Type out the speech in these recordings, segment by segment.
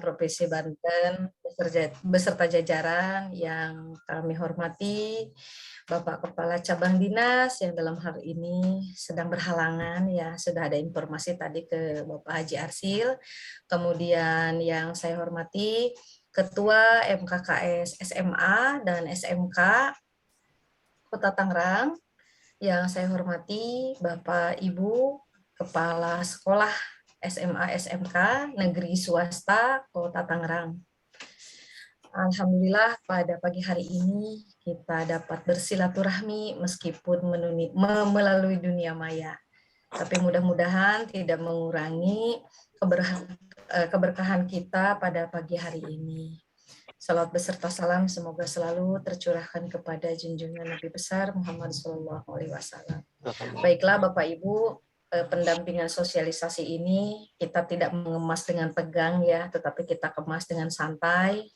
Provinsi Banten beserta jajaran yang kami hormati, Bapak Kepala Cabang Dinas yang dalam hal ini sedang berhalangan ya, sudah ada informasi tadi ke Bapak Haji Arsil. Kemudian yang saya hormati Ketua MKKS SMA dan SMK Kota Tangerang, yang saya hormati Bapak Ibu Kepala Sekolah SMA SMK Negeri Swasta Kota Tangerang. Alhamdulillah pada pagi hari ini kita dapat bersilaturahmi meskipun melalui dunia maya. Tapi mudah-mudahan tidak mengurangi keberkahan kita pada pagi hari ini. Salawat beserta salam semoga selalu tercurahkan kepada junjungan Nabi besar Muhammad SAW. Baiklah Bapak Ibu, pendampingan sosialisasi ini kita tidak mengemas dengan tegang ya, tetapi kita kemas dengan santai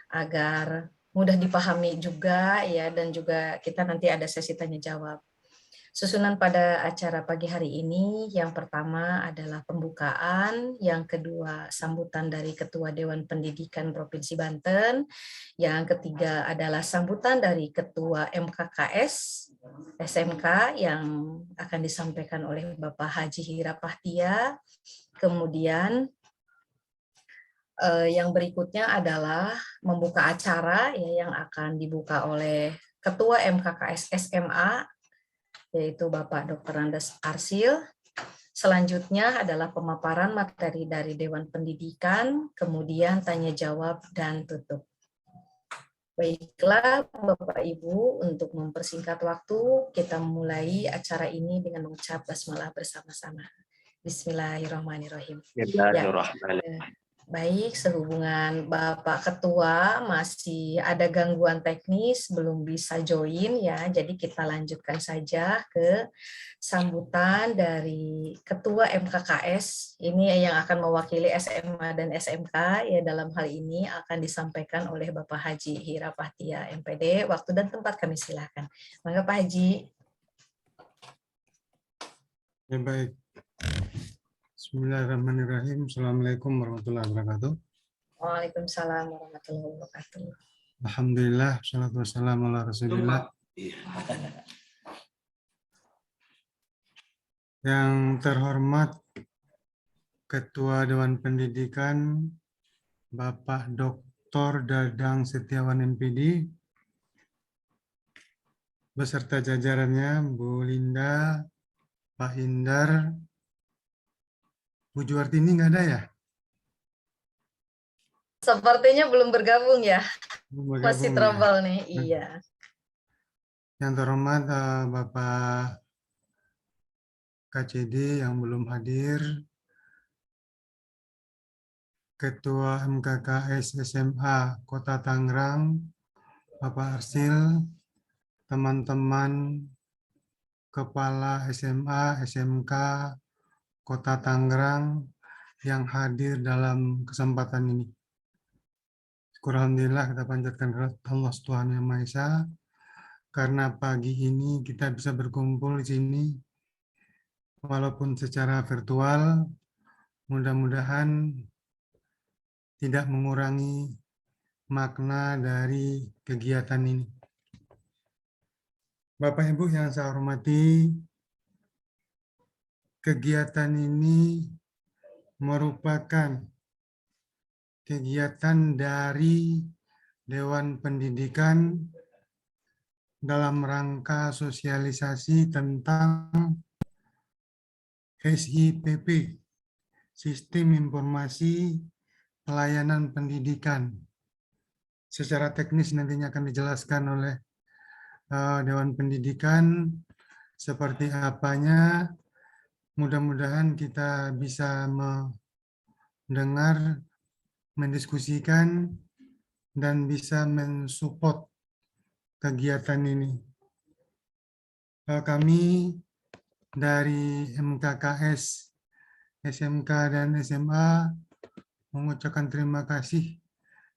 agar mudah dipahami juga ya, dan juga kita nanti ada sesi tanya jawab. Susunan pada acara pagi hari ini, yang pertama adalah pembukaan, yang kedua sambutan dari Ketua Dewan Pendidikan Provinsi Banten, yang ketiga adalah sambutan dari Ketua MKKS SMK yang akan disampaikan oleh Bapak Haji Hira Pahtia. Kemudian yang berikutnya adalah membuka acara ya, yang akan dibuka oleh Ketua MKKS SMA, yaitu Bapak Dr. Andes Arsil. Selanjutnya adalah pemaparan materi dari Dewan Pendidikan, kemudian tanya jawab dan tutup. Baiklah Bapak Ibu, untuk mempersingkat waktu, kita mulai acara ini dengan mengucap basmalah bersama-sama. Bismillahirrahmanirrahim. Bismillahirrahmanirrahim. Baik, sehubungan Bapak Ketua masih ada gangguan teknis, belum bisa join ya, jadi kita lanjutkan saja ke sambutan dari Ketua MKKS, ini yang akan mewakili SMA dan SMK, ya dalam hal ini akan disampaikan oleh Bapak Haji Hira Pahtia, MPD. Waktu dan tempat kami silakan. Mangga Pak Haji. Ya, baik. Bismillahirrahmanirrahim. Assalamualaikum warahmatullahi wabarakatuh. Waalaikumsalam warahmatullahi wabarakatuh. Alhamdulillah, salatu wassalamu ala rasulillah. Yang terhormat Ketua Dewan Pendidikan Bapak Dr. Dadang Setiawan MPD beserta jajarannya, Bu Linda, Pak Hindar, Bu Juwartini nggak ada ya? Sepertinya belum bergabung ya. Bergabung, masih trouble nih, iya. Yang terhormat Bapak KCD yang belum hadir, Ketua MKKS SMA Kota Tangerang, Bapak Arsil, teman-teman Kepala SMA, SMK Kota Tangerang yang hadir dalam kesempatan ini. Alhamdulillah kita panjatkan Allah Tuhan Yang Maha Esa, karena pagi ini kita bisa berkumpul di sini walaupun secara virtual. Mudah-mudahan tidak mengurangi makna dari kegiatan ini. Bapak Ibu yang saya hormati, kegiatan ini merupakan kegiatan dari Dewan Pendidikan dalam rangka sosialisasi tentang SIPP, Sistem Informasi Pelayanan Pendidikan. Secara teknis nantinya akan dijelaskan oleh Dewan Pendidikan seperti apanya. Mudah-mudahan kita bisa mendengar, mendiskusikan, dan bisa mensupport kegiatan ini. Kami dari MKKS, SMK, dan SMA mengucapkan terima kasih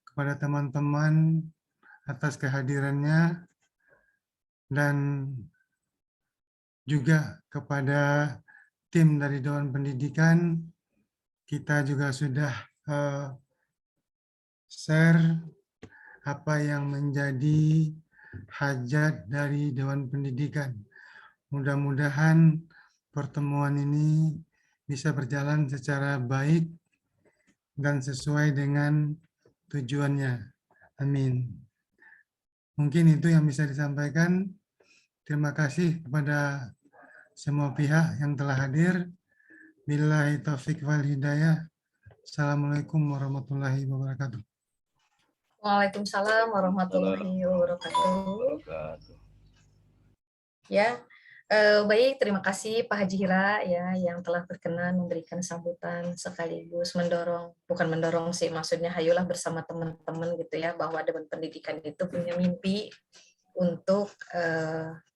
kepada teman-teman atas kehadirannya, dan juga kepada tim dari Dewan Pendidikan. Kita juga sudah share apa yang menjadi hajat dari Dewan Pendidikan. Mudah-mudahan pertemuan ini bisa berjalan secara baik dan sesuai dengan tujuannya. Amin. Mungkin itu yang bisa disampaikan. Terima kasih kepada semua pihak yang telah hadir. Billahi taufiq wal hidayah. Assalamualaikum warahmatullahi wabarakatuh. Waalaikumsalam warahmatullahi wabarakatuh. Ya, baik, terima kasih Pak Haji Hira ya yang telah berkenan memberikan sambutan sekaligus bukan mendorong sih, maksudnya hayulah bersama teman-teman gitu ya, bahwa Dewan Pendidikan itu punya mimpi untuk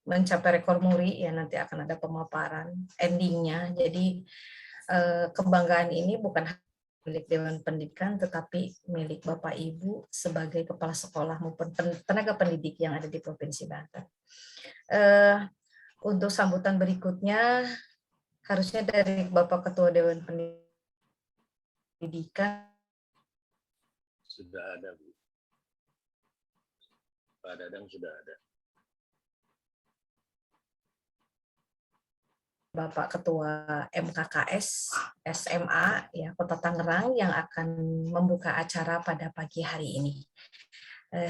mencapai rekor muri, ya nanti akan ada pemaparan endingnya. Jadi kebanggaan ini bukan milik Dewan Pendidikan, tetapi milik Bapak Ibu sebagai kepala sekolah maupun tenaga pendidik yang ada di Provinsi Banten. Untuk sambutan berikutnya harusnya dari Bapak Ketua Dewan Pendidikan. Sudah ada, Bu. Pak Dadang sudah ada. Bapak Ketua MKKS SMA ya Kota Tangerang yang akan membuka acara pada pagi hari ini.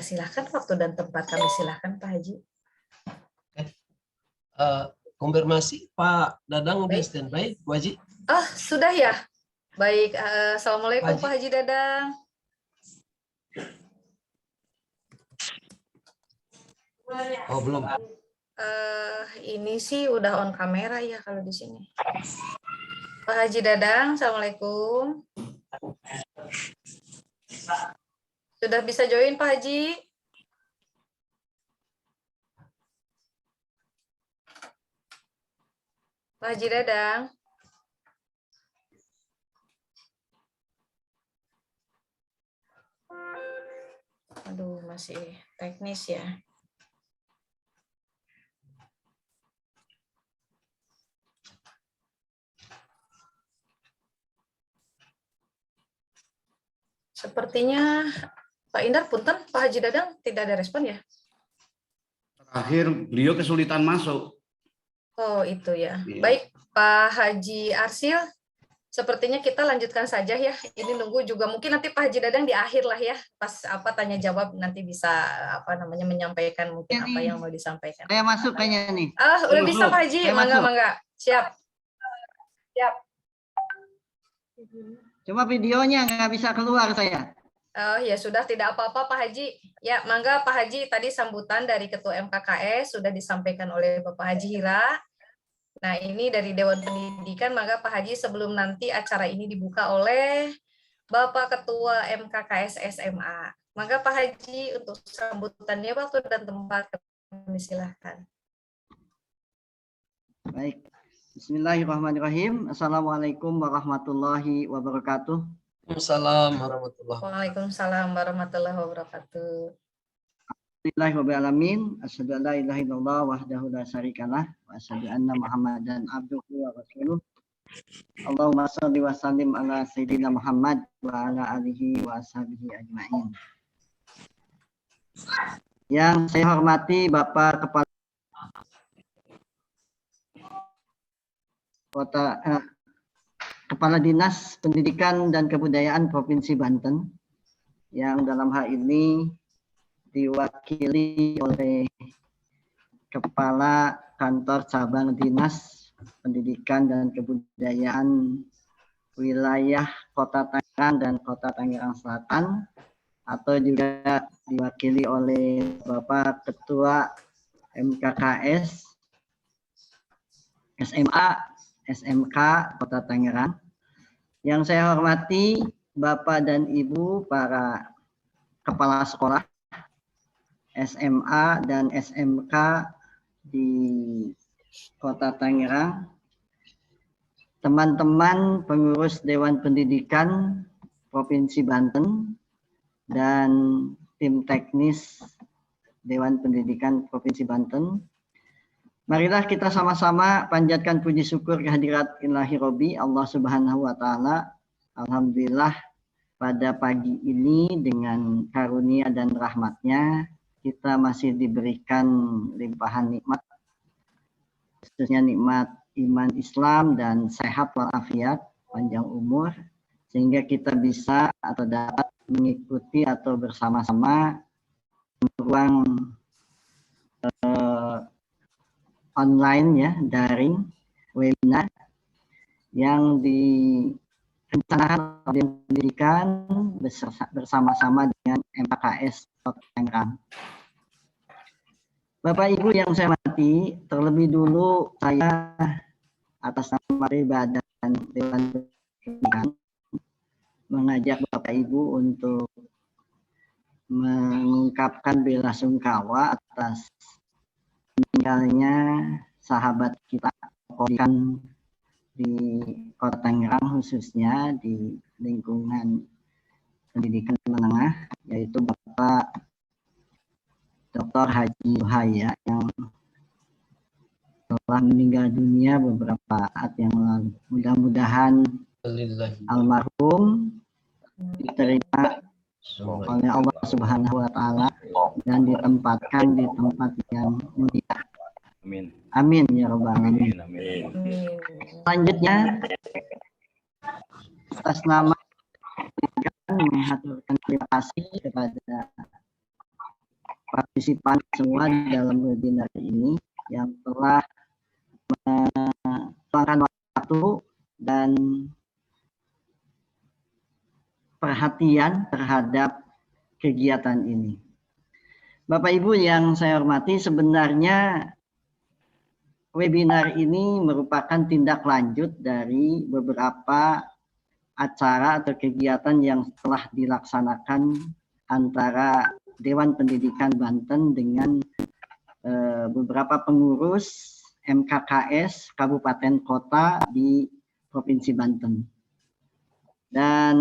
Silakan, waktu dan tempat kami silakan Pak Haji. Konfirmasi Pak Dadang udah standby, Bu Haji? Oh, sudah ya. Baik, Assalamualaikum Pak Pak Haji Dadang. Oh, belum. Ini sih udah on kamera ya kalau di sini. Pak Haji Dadang, Assalamualaikum. Sudah bisa join Pak Haji? Pak Haji Dadang. Aduh, masih teknis ya. Sepertinya Pak Indar, punten, Pak Haji Dadang tidak ada respon ya? Terakhir beliau kesulitan masuk. Oh, itu ya. Iya. Baik, Pak Haji Arsil, sepertinya kita lanjutkan saja ya. Ini nunggu juga mungkin nanti Pak Haji Dadang di akhir lah ya. Pas tanya jawab nanti bisa menyampaikan mungkin apa yang mau disampaikan. Saya masuk kayaknya nih. Udah bisa Pak Haji, Saya mangga masuk. mangga. Siap. Siap. Cuma videonya nggak bisa keluar saya. Oh ya sudah, tidak apa-apa Pak Haji. Ya, mangga Pak Haji, tadi sambutan dari Ketua MKKS sudah disampaikan oleh Bapak Haji Hira. Nah, ini dari Dewan Pendidikan, maka Pak Haji sebelum nanti acara ini dibuka oleh Bapak Ketua MKKS SMA. Maka Pak Haji untuk sambutannya waktu dan tempat kami silahkan. Baik. Bismillahirrahmanirrahim. Assalamualaikum warahmatullahi wabarakatuh. Waalaikumsalam warahmatullahi wabarakatuh. Waalaikumsalam warahmatullahi wabarakatuh. Bismillahirrahmanirrahim. Asyhadu an la ilaha illallah wahdahu la syarikalah wa asyhadu anna Muhammadan abduhu wa rasuluh. Allahumma shalli wa sallim ala sayyidina Muhammad wa ala alihi wa ashabihi ajmain. Yang saya hormati Bapak Kepala Dinas Pendidikan dan Kebudayaan Provinsi Banten, yang dalam hal ini diwakili oleh Kepala Kantor Cabang Dinas Pendidikan dan Kebudayaan Wilayah Kota Tangerang dan Kota Tangerang Selatan, atau juga diwakili oleh Bapak Ketua MKKS SMA SMK Kota Tangerang. Yang saya hormati Bapak dan Ibu para kepala sekolah SMA dan SMK di Kota Tangerang, teman-teman pengurus Dewan Pendidikan Provinsi Banten, dan tim teknis Dewan Pendidikan Provinsi Banten. Marilah kita sama-sama panjatkan puji syukur kehadirat Ilahi Robbi Allah Subhanahu wa Ta'ala. Alhamdulillah pada pagi ini dengan karunia dan rahmatnya kita masih diberikan limpahan nikmat, khususnya nikmat iman Islam dan sehat walafiat, panjang umur, sehingga kita bisa atau dapat mengikuti atau bersama-sama ruang online ya, daring webinar yang direncanakan oleh pendidikan bersama-sama dengan MKKS Kota Tangerang. Bapak Ibu yang saya hormati, terlebih dulu saya atas nama pribadi dan Dewan Pendidikan mengajak Bapak Ibu untuk mengungkapkan belasungkawa atas meninggalnya sahabat kita di Kota Tangerang, khususnya di lingkungan pendidikan menengah, yaitu Bapak Dr. Haji Yuhaya yang telah meninggal dunia beberapa saat yang lalu. Mudah-mudahan almarhum diterima oleh Allah Subhanahu wa Ta'ala dan ditempatkan di tempat yang mulia. Amin. Amin ya Rabbal Alamin. Amin. Selanjutnya, atas nama mengaturkan terima kasih kepada partisipan semua dalam webinar ini yang telah meluangkan waktu dan perhatian terhadap kegiatan ini. Bapak Ibu yang saya hormati, sebenarnya webinar ini merupakan tindak lanjut dari beberapa acara atau kegiatan yang telah dilaksanakan antara Dewan Pendidikan Banten dengan beberapa pengurus MKKS Kabupaten Kota di Provinsi Banten. Dan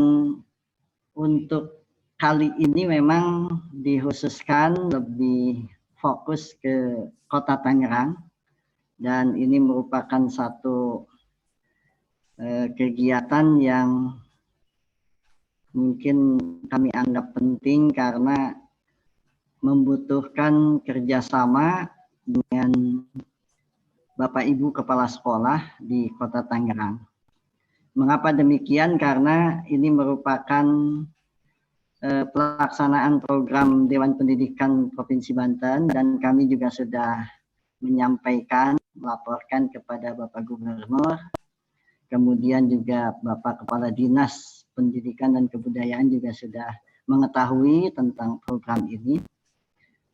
untuk kali ini memang dikhususkan lebih fokus ke Kota Tangerang, dan ini merupakan satu kegiatan yang mungkin kami anggap penting karena membutuhkan kerjasama dengan Bapak Ibu Kepala Sekolah di Kota Tangerang. Mengapa demikian? Karena ini merupakan pelaksanaan program Dewan Pendidikan Provinsi Banten, dan kami juga sudah menyampaikan, melaporkan kepada Bapak Gubernur, kemudian juga Bapak Kepala Dinas Pendidikan dan Kebudayaan juga sudah mengetahui tentang program ini.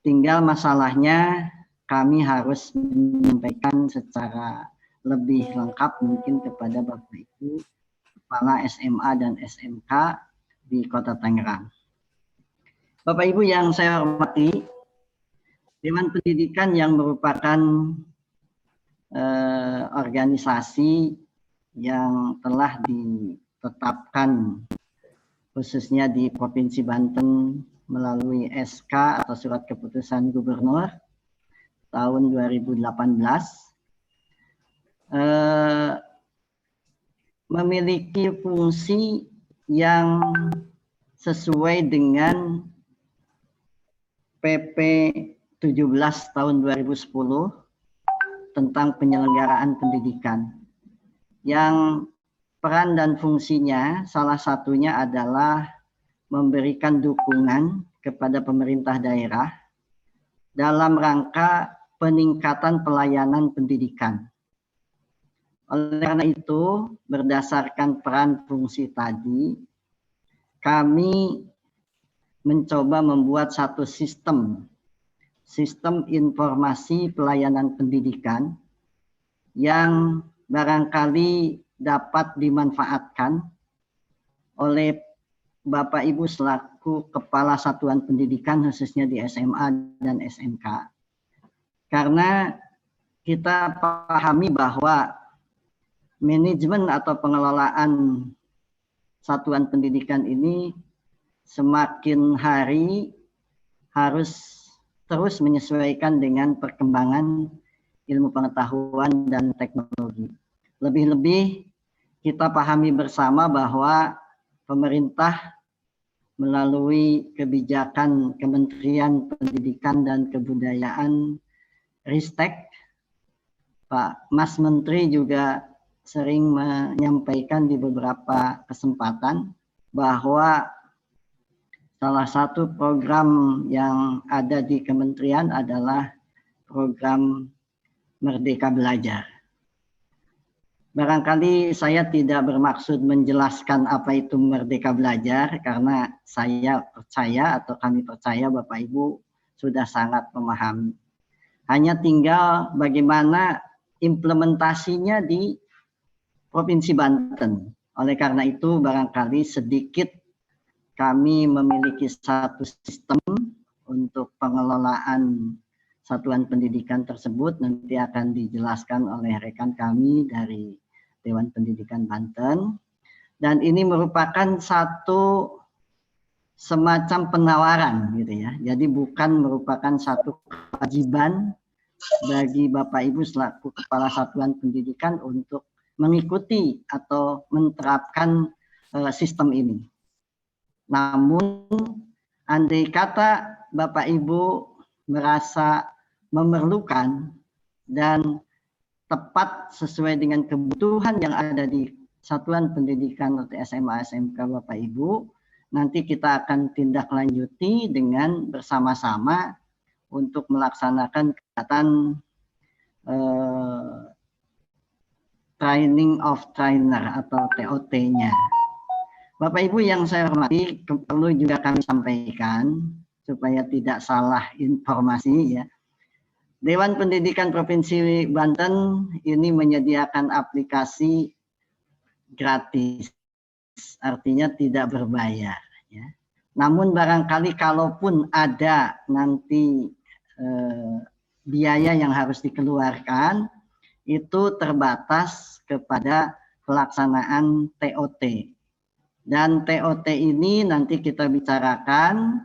Tinggal masalahnya kami harus menyampaikan secara lebih lengkap mungkin kepada Bapak Ibu Kepala SMA dan SMK di Kota Tangerang. Bapak Ibu yang saya hormati, Dewan Pendidikan yang merupakan organisasi yang telah ditetapkan khususnya di Provinsi Banten melalui SK atau Surat Keputusan Gubernur tahun 2018, memiliki fungsi yang sesuai dengan PP 17 tahun 2010 tentang penyelenggaraan pendidikan, yang peran dan fungsinya salah satunya adalah memberikan dukungan kepada pemerintah daerah dalam rangka peningkatan pelayanan pendidikan. Oleh karena itu, berdasarkan peran fungsi tadi, kami mencoba membuat satu sistem informasi pelayanan pendidikan yang barangkali dapat dimanfaatkan oleh Bapak Ibu selaku Kepala Satuan Pendidikan khususnya di SMA dan SMK. Karena kita pahami bahwa manajemen atau pengelolaan satuan pendidikan ini semakin hari harus terus menyesuaikan dengan perkembangan ilmu pengetahuan dan teknologi. Lebih-lebih kita pahami bersama bahwa pemerintah melalui kebijakan Kementerian Pendidikan dan Kebudayaan Ristek. Pak Mas Menteri juga sering menyampaikan di beberapa kesempatan bahwa salah satu program yang ada di kementerian adalah program Merdeka Belajar. Barangkali saya tidak bermaksud menjelaskan apa itu Merdeka Belajar karena saya percaya atau kami percaya Bapak Ibu sudah sangat memahami. Hanya tinggal bagaimana implementasinya di Provinsi Banten. Oleh karena itu barangkali sedikit kami memiliki satu sistem untuk pengelolaan satuan pendidikan tersebut, nanti akan dijelaskan oleh rekan kami dari Dewan Pendidikan Banten. Dan ini merupakan satu semacam penawaran gitu ya. Jadi bukan merupakan satu kewajiban bagi Bapak Ibu selaku Kepala Satuan Pendidikan untuk mengikuti atau menerapkan sistem ini. Namun andai kata Bapak Ibu merasa memerlukan dan tepat sesuai dengan kebutuhan yang ada di Satuan Pendidikan atau SMA SMK Bapak Ibu, nanti kita akan tindak lanjuti dengan bersama-sama untuk melaksanakan kegiatan Training of Trainer atau TOT-nya. Bapak Ibu yang saya hormati, perlu juga kami sampaikan supaya tidak salah informasi ya. Dewan Pendidikan Provinsi Banten ini menyediakan aplikasi gratis, artinya tidak berbayar ya. Namun barangkali kalaupun ada nanti biaya yang harus dikeluarkan, itu terbatas kepada pelaksanaan TOT. Dan TOT ini nanti kita bicarakan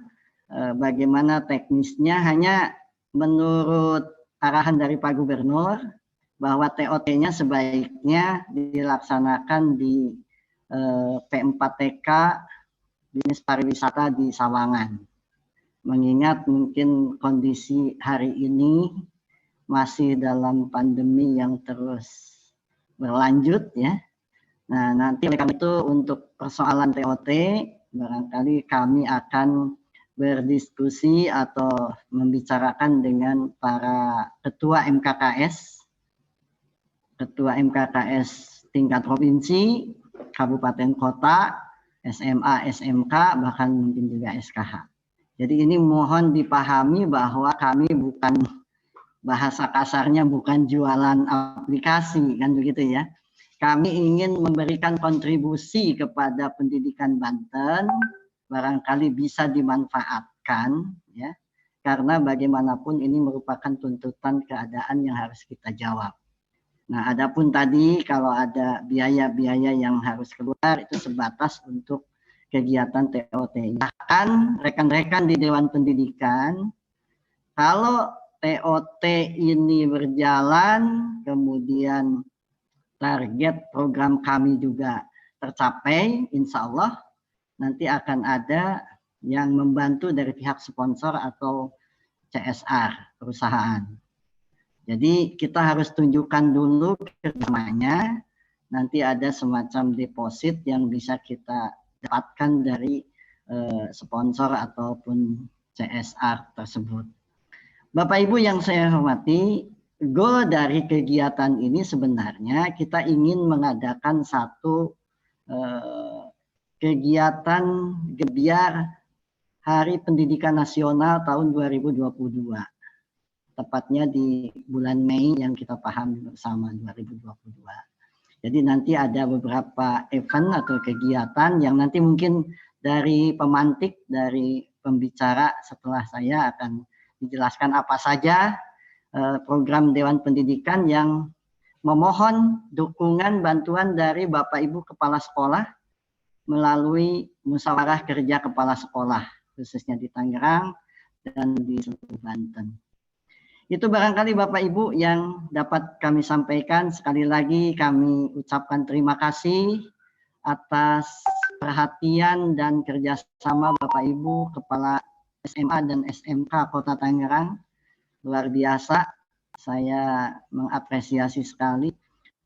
bagaimana teknisnya, hanya menurut arahan dari Pak Gubernur bahwa TOT-nya sebaiknya dilaksanakan di P4TK Dinas Pariwisata di Sawangan. Mengingat mungkin kondisi hari ini masih dalam pandemi yang terus berlanjut ya. Nah, nanti oleh karena itu untuk persoalan TOT barangkali kami akan berdiskusi atau membicarakan dengan para ketua MKKS tingkat provinsi, kabupaten kota, SMA, SMK, bahkan mungkin juga SKH. Jadi ini mohon dipahami bahwa kami bukan, bahasa kasarnya bukan jualan aplikasi kan begitu ya. Kami ingin memberikan kontribusi kepada pendidikan Banten, barangkali bisa dimanfaatkan ya, karena bagaimanapun ini merupakan tuntutan keadaan yang harus kita jawab. Nah, adapun tadi kalau ada biaya-biaya yang harus keluar itu sebatas untuk kegiatan TOT. Bahkan rekan-rekan di Dewan Pendidikan, kalau TOT ini berjalan, kemudian target program kami juga tercapai, insya Allah nanti akan ada yang membantu dari pihak sponsor atau CSR perusahaan. Jadi kita harus tunjukkan dulu kerjasamanya, nanti ada semacam deposit yang bisa kita dapatkan dari sponsor ataupun CSR tersebut. Bapak Ibu yang saya hormati, goal dari kegiatan ini sebenarnya kita ingin mengadakan satu kegiatan gebiar Hari Pendidikan Nasional tahun 2022. Tepatnya di bulan Mei yang kita pahami bersama 2022. Jadi nanti ada beberapa event atau kegiatan yang nanti mungkin dari pemantik, dari pembicara setelah saya akan dijelaskan apa saja program Dewan Pendidikan yang memohon dukungan bantuan dari Bapak Ibu Kepala Sekolah melalui musyawarah kerja kepala sekolah, khususnya di Tangerang dan di seluruh Banten. Itu barangkali Bapak Ibu yang dapat kami sampaikan. Sekali lagi kami ucapkan terima kasih atas perhatian dan kerjasama Bapak Ibu Kepala SMA dan SMK Kota Tangerang. Luar biasa, saya mengapresiasi sekali.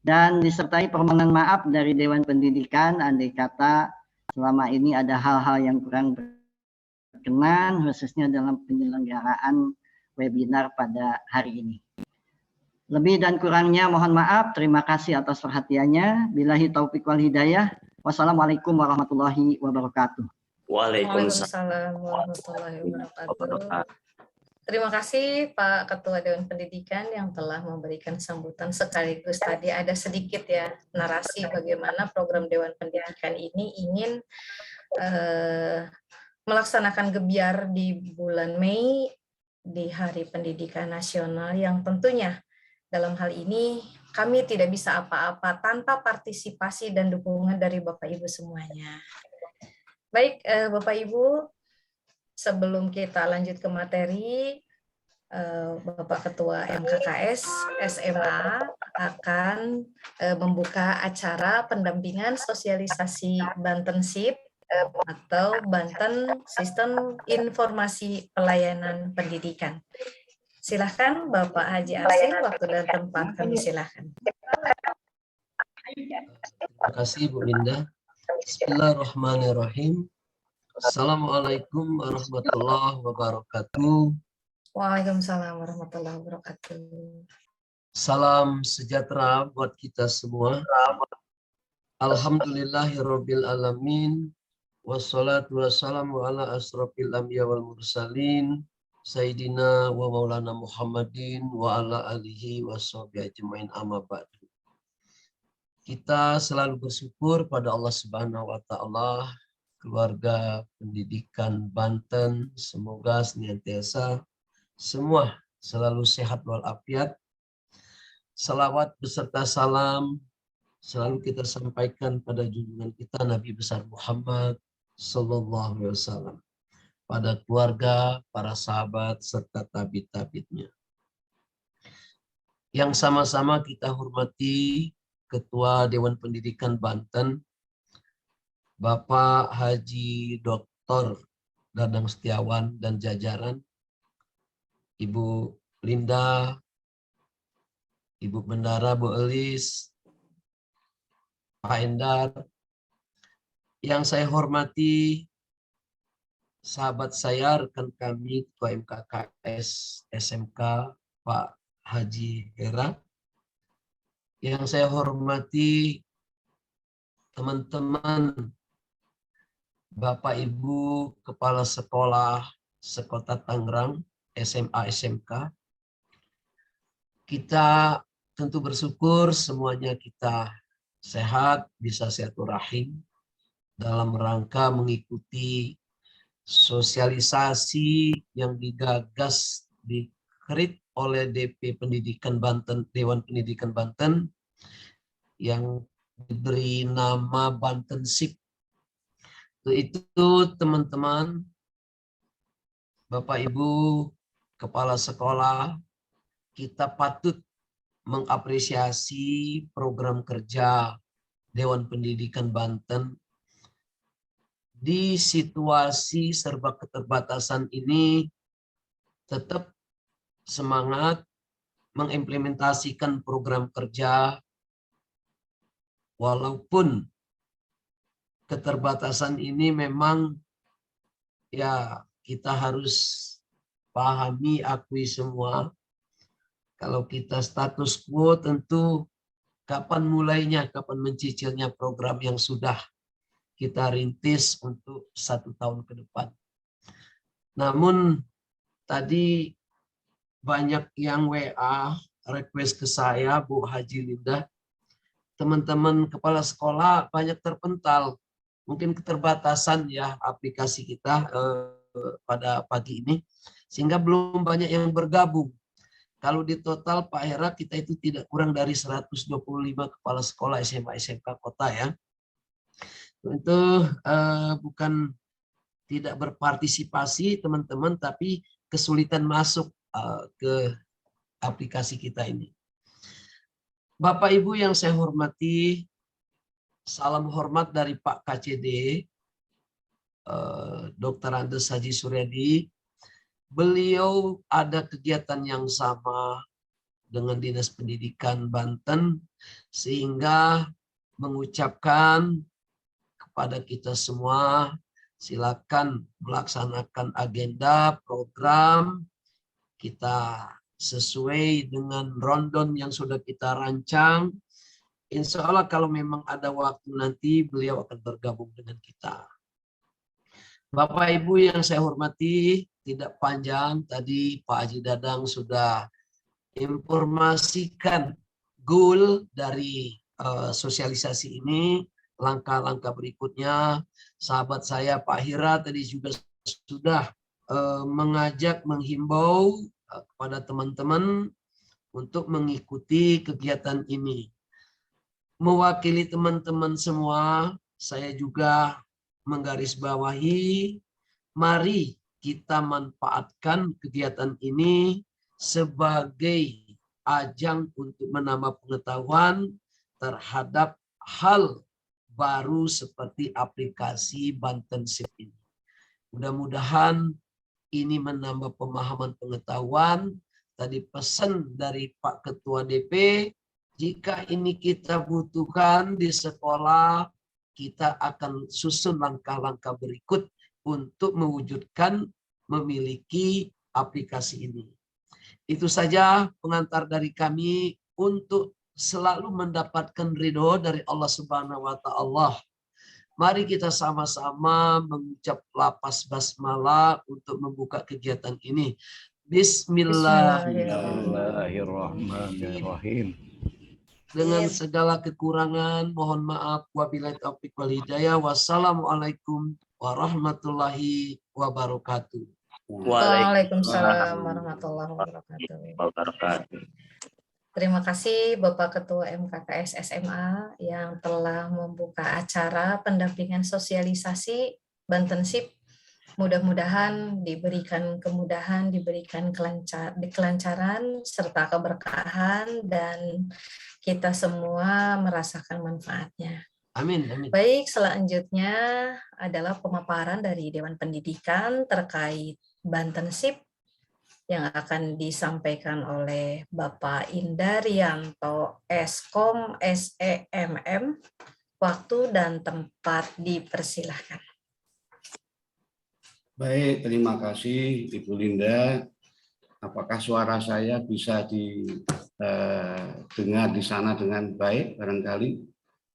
Dan disertai permohonan maaf dari Dewan Pendidikan, andai kata selama ini ada hal-hal yang kurang berkenan, khususnya dalam penyelenggaraan webinar pada hari ini. Lebih dan kurangnya mohon maaf, terima kasih atas perhatiannya. Billahi taufiq wal hidayah. Wassalamualaikum warahmatullahi wabarakatuh. Waalaikumsalam warahmatullahi wabarakatuh. Terima kasih Pak Ketua Dewan Pendidikan yang telah memberikan sambutan sekaligus tadi ada sedikit ya narasi bagaimana program Dewan Pendidikan ini ingin melaksanakan gebiar di bulan Mei di Hari Pendidikan Nasional yang tentunya dalam hal ini kami tidak bisa apa-apa tanpa partisipasi dan dukungan dari Bapak Ibu semuanya. Baik Bapak Ibu, sebelum kita lanjut ke materi, Bapak Ketua MKKS SMA akan membuka acara pendampingan sosialisasi Bantenship atau Banten Sistem Informasi Pelayanan Pendidikan. Silakan Bapak Haji Asim, waktu dan tempat kami silakan. Terima kasih Bu Linda. Bismillahirrahmanirrahim. Assalamualaikum warahmatullahi wabarakatuh. Waalaikumsalam warahmatullahi wabarakatuh. Salam sejahtera buat kita semua. Alhamdulillahirabbil alamin. Wassalatu wassalamu ala asrofil anbiya wal mursalin. Sayyidina wa maulana Muhammadin wa ala alihi wa sahbihi ajmain amma ba'du. Kita selalu bersyukur pada Allah Subhanahu wa taala, keluarga pendidikan Banten, semoga senantiasa semua selalu sehat walafiat. Salawat beserta salam selalu kita sampaikan pada junjungan kita Nabi besar Muhammad sallallahu alaihi wasallam, pada keluarga, para sahabat serta tabi-tabinya. Yang sama-sama kita hormati Ketua Dewan Pendidikan Banten, Bapak Haji Dr. Dadang Setiawan dan jajaran, Ibu Linda, Ibu Bendara Bu Elis, Pak Endar, yang saya hormati sahabat saya, rekan kami, Ketua MKKS SMK, Pak Haji Hera, yang saya hormati teman-teman Bapak Ibu Kepala Sekolah Sekota Tangerang, SMA SMK. Kita tentu bersyukur semuanya kita sehat, bisa silaturahim dalam rangka mengikuti sosialisasi yang digagas dikrit oleh DP Pendidikan Banten, Dewan Pendidikan Banten, yang diberi nama Bantenship. Itu teman-teman, Bapak Ibu Kepala Sekolah, kita patut mengapresiasi program kerja Dewan Pendidikan Banten. Di situasi serba keterbatasan ini tetap semangat mengimplementasikan program kerja walaupun keterbatasan ini memang ya kita harus pahami, akui semua. Kalau kita status quo tentu kapan mulainya, kapan mencicilnya program yang sudah kita rintis untuk 1 tahun ke depan. Namun tadi banyak yang WA request ke saya, Bu Haji Linda, teman-teman kepala sekolah banyak terpental, mungkin keterbatasan ya aplikasi kita pada pagi ini, sehingga belum banyak yang bergabung. Kalau di total Pak Hera kita itu tidak kurang dari 125 kepala sekolah SMA SMK kota ya. Itu bukan tidak berpartisipasi teman-teman, tapi kesulitan masuk ke aplikasi kita ini. Bapak Ibu yang saya hormati, salam hormat dari Pak KCD, Dr. Andes Haji Suryadi. Beliau ada kegiatan yang sama dengan Dinas Pendidikan Banten, sehingga mengucapkan kepada kita semua, silakan melaksanakan agenda program kita sesuai dengan rondon yang sudah kita rancang. Insya Allah kalau memang ada waktu nanti beliau akan bergabung dengan kita. Bapak Ibu yang saya hormati, tidak panjang tadi Pak Haji Dadang sudah informasikan goal dari sosialisasi ini, langkah-langkah berikutnya. Sahabat saya Pak Hira tadi juga sudah mengajak, menghimbau kepada teman-teman untuk mengikuti kegiatan ini. Mewakili teman-teman semua, saya juga menggarisbawahi, mari kita manfaatkan kegiatan ini sebagai ajang untuk menambah pengetahuan terhadap hal baru seperti aplikasi Bantensip ini. Mudah-mudahan ini menambah pemahaman pengetahuan. Tadi pesan dari Pak Ketua DP, jika ini kita butuhkan di sekolah, kita akan susun langkah-langkah berikut untuk mewujudkan memiliki aplikasi ini. Itu saja pengantar dari kami untuk selalu mendapatkan ridho dari Allah Subhanahu wa Ta'ala. Mari kita sama-sama mengucap lapas basmalah untuk membuka kegiatan ini. Bismillahirrahmanirrahim. Dengan segala kekurangan, mohon maaf. Wabillahi taufiq wal hidayah. Wassalamualaikum warahmatullahi wabarakatuh. Waalaikumsalam warahmatullahi wabarakatuh. Terima kasih Bapak Ketua MKKS SMA yang telah membuka acara pendampingan sosialisasi Bantensip. Mudah-mudahan diberikan kemudahan, diberikan kelancaran, serta keberkahan, dan kita semua merasakan manfaatnya. Amin, amin. Baik, selanjutnya adalah pemaparan dari Dewan Pendidikan terkait Bantensip yang akan disampaikan oleh Bapak Indarianto Eskom SEMM. Waktu dan tempat dipersilahkan. Baik, terima kasih Ibu Linda. Apakah suara saya bisa didengar di sana dengan baik barangkali?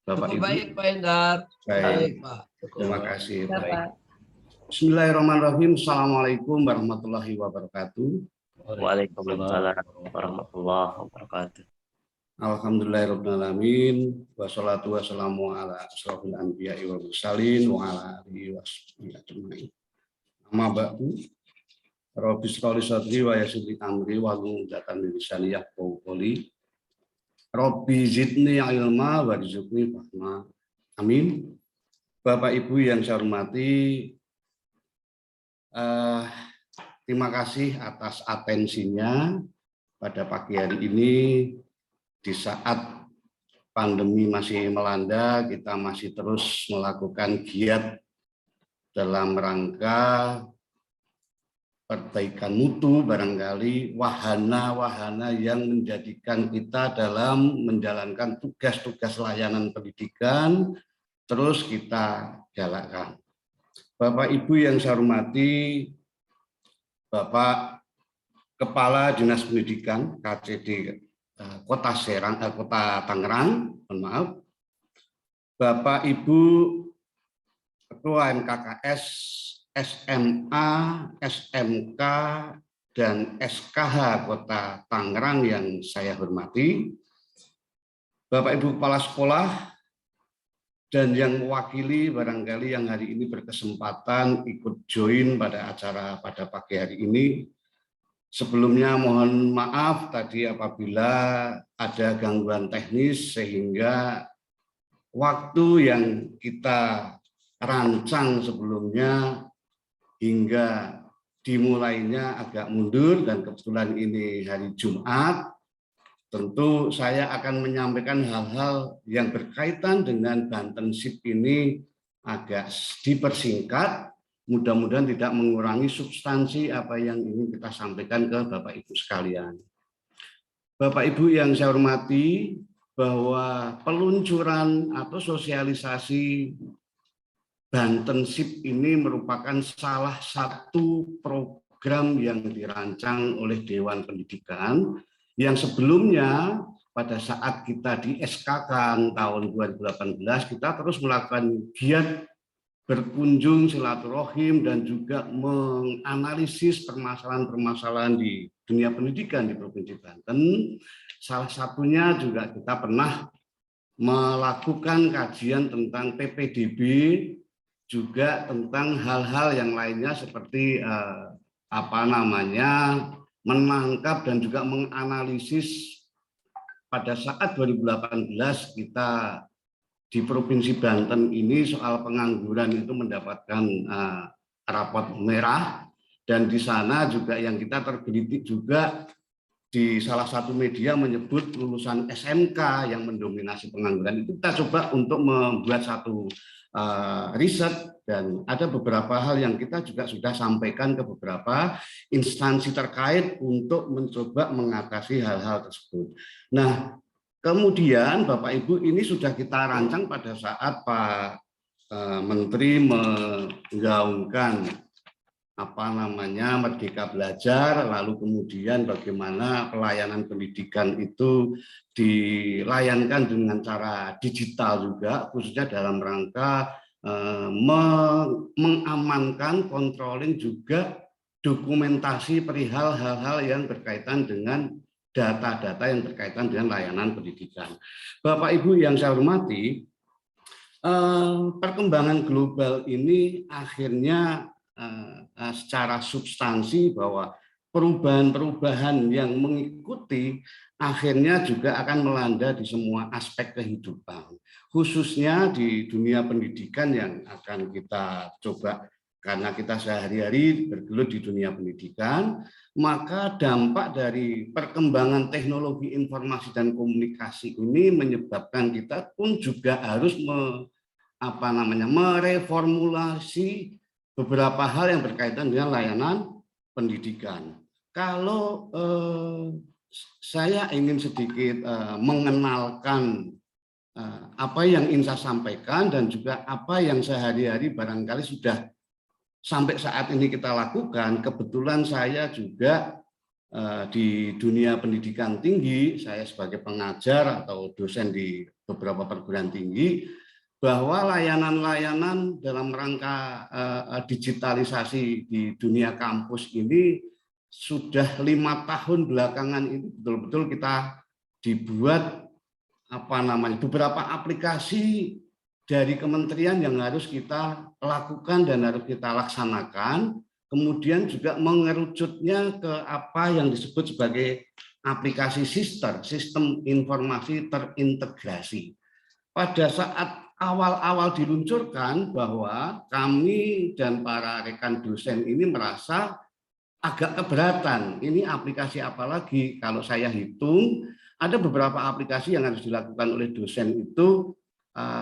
Bapak Ibu. Baik, Pak Endar. Baik, Pak. terima kasih. Bapak. Bismillahirrahmanirrahim. Assalamualaikum warahmatullahi wabarakatuh. Waalaikumsalam warahmatullahi wabarakatuh. Alhamdulillahirrahmanirrahim. Wassalatu wassalamu ala asrofil anbiya'i wal mursalin wa ala alihi washabihi ajmain. Amma ba'du. Rabbi shrah li sadri wa yassir li amri wahlul 'uqdatam min lisani yafqahu qawli. Rabbi zidni ilma warzuqni fahma. Amin. Bapak Ibu yang saya hormati, terima kasih atas atensinya pada pagi hari ini. Di saat pandemi masih melanda, kita masih terus melakukan giat dalam rangka perbaikan mutu, barangkali wahana-wahana yang menjadikan kita dalam menjalankan tugas-tugas layanan pendidikan terus kita galakkan. Bapak Ibu yang saya hormati, Bapak Kepala Dinas Pendidikan KCD Kota Tangerang, mohon maaf, Bapak Ibu Ketua MKKS, SMA, SMK, dan SKH Kota Tangerang yang saya hormati, Bapak Ibu Kepala Sekolah, dan yang mewakili barangkali yang hari ini berkesempatan ikut join pada acara pada pagi hari ini. Sebelumnya mohon maaf tadi apabila ada gangguan teknis sehingga waktu yang kita rancang sebelumnya hingga dimulainya agak mundur, dan kebetulan ini hari Jumat tentu saya akan menyampaikan hal-hal yang berkaitan dengan Bantenship ini agak dipersingkat, mudah-mudahan tidak mengurangi substansi apa yang ingin kita sampaikan ke Bapak Ibu sekalian. Bapak Ibu yang saya hormati, bahwa peluncuran atau sosialisasi Bantenship ini merupakan salah satu program yang dirancang oleh Dewan Pendidikan yang sebelumnya pada saat kita di SK-kan tahun 2018 kita terus melakukan giat berkunjung silaturahim dan juga menganalisis permasalahan-permasalahan di dunia pendidikan di Provinsi Banten. Salah satunya juga kita pernah melakukan kajian tentang PPDB, juga tentang hal-hal yang lainnya seperti menangkap dan juga menganalisis pada saat 2018 kita di Provinsi Banten ini soal pengangguran itu mendapatkan rapot merah, dan di sana juga yang kita tergelitik juga di salah satu media menyebut lulusan SMK yang mendominasi pengangguran. Itu kita coba untuk membuat satu riset, dan ada beberapa hal yang kita juga sudah sampaikan ke beberapa instansi terkait untuk mencoba mengatasi hal-hal tersebut. Nah, kemudian Bapak Ibu ini sudah kita rancang pada saat Pak Menteri menggaungkan Merdeka Belajar, lalu kemudian bagaimana pelayanan pendidikan itu dilayankan dengan cara digital juga, khususnya dalam rangka mengamankan, controlling juga dokumentasi perihal hal-hal yang berkaitan dengan data-data yang berkaitan dengan layanan pendidikan. Bapak Ibu yang saya hormati, perkembangan global ini akhirnya secara substansi bahwa perubahan-perubahan yang mengikuti akhirnya juga akan melanda di semua aspek kehidupan, khususnya di dunia pendidikan yang akan kita coba, karena kita sehari-hari bergelut di dunia pendidikan, maka dampak dari perkembangan teknologi informasi dan komunikasi ini menyebabkan kita pun juga harus mereformulasi beberapa hal yang berkaitan dengan layanan pendidikan. Kalau saya ingin sedikit mengenalkan apa yang ingin saya sampaikan dan juga apa yang sehari-hari barangkali sudah sampai saat ini kita lakukan. Kebetulan saya juga di dunia pendidikan tinggi, saya sebagai pengajar atau dosen di beberapa perguruan tinggi, bahwa layanan-layanan dalam rangka digitalisasi di dunia kampus ini sudah 5 tahun belakangan ini betul-betul kita dibuat beberapa aplikasi dari kementerian yang harus kita lakukan dan harus kita laksanakan, kemudian juga mengerucutnya ke apa yang disebut sebagai aplikasi sistem informasi terintegrasi. Pada saat awal-awal diluncurkan, bahwa kami dan para rekan dosen ini merasa agak keberatan. Ini aplikasi apa lagi? Kalau saya hitung, ada beberapa aplikasi yang harus dilakukan oleh dosen itu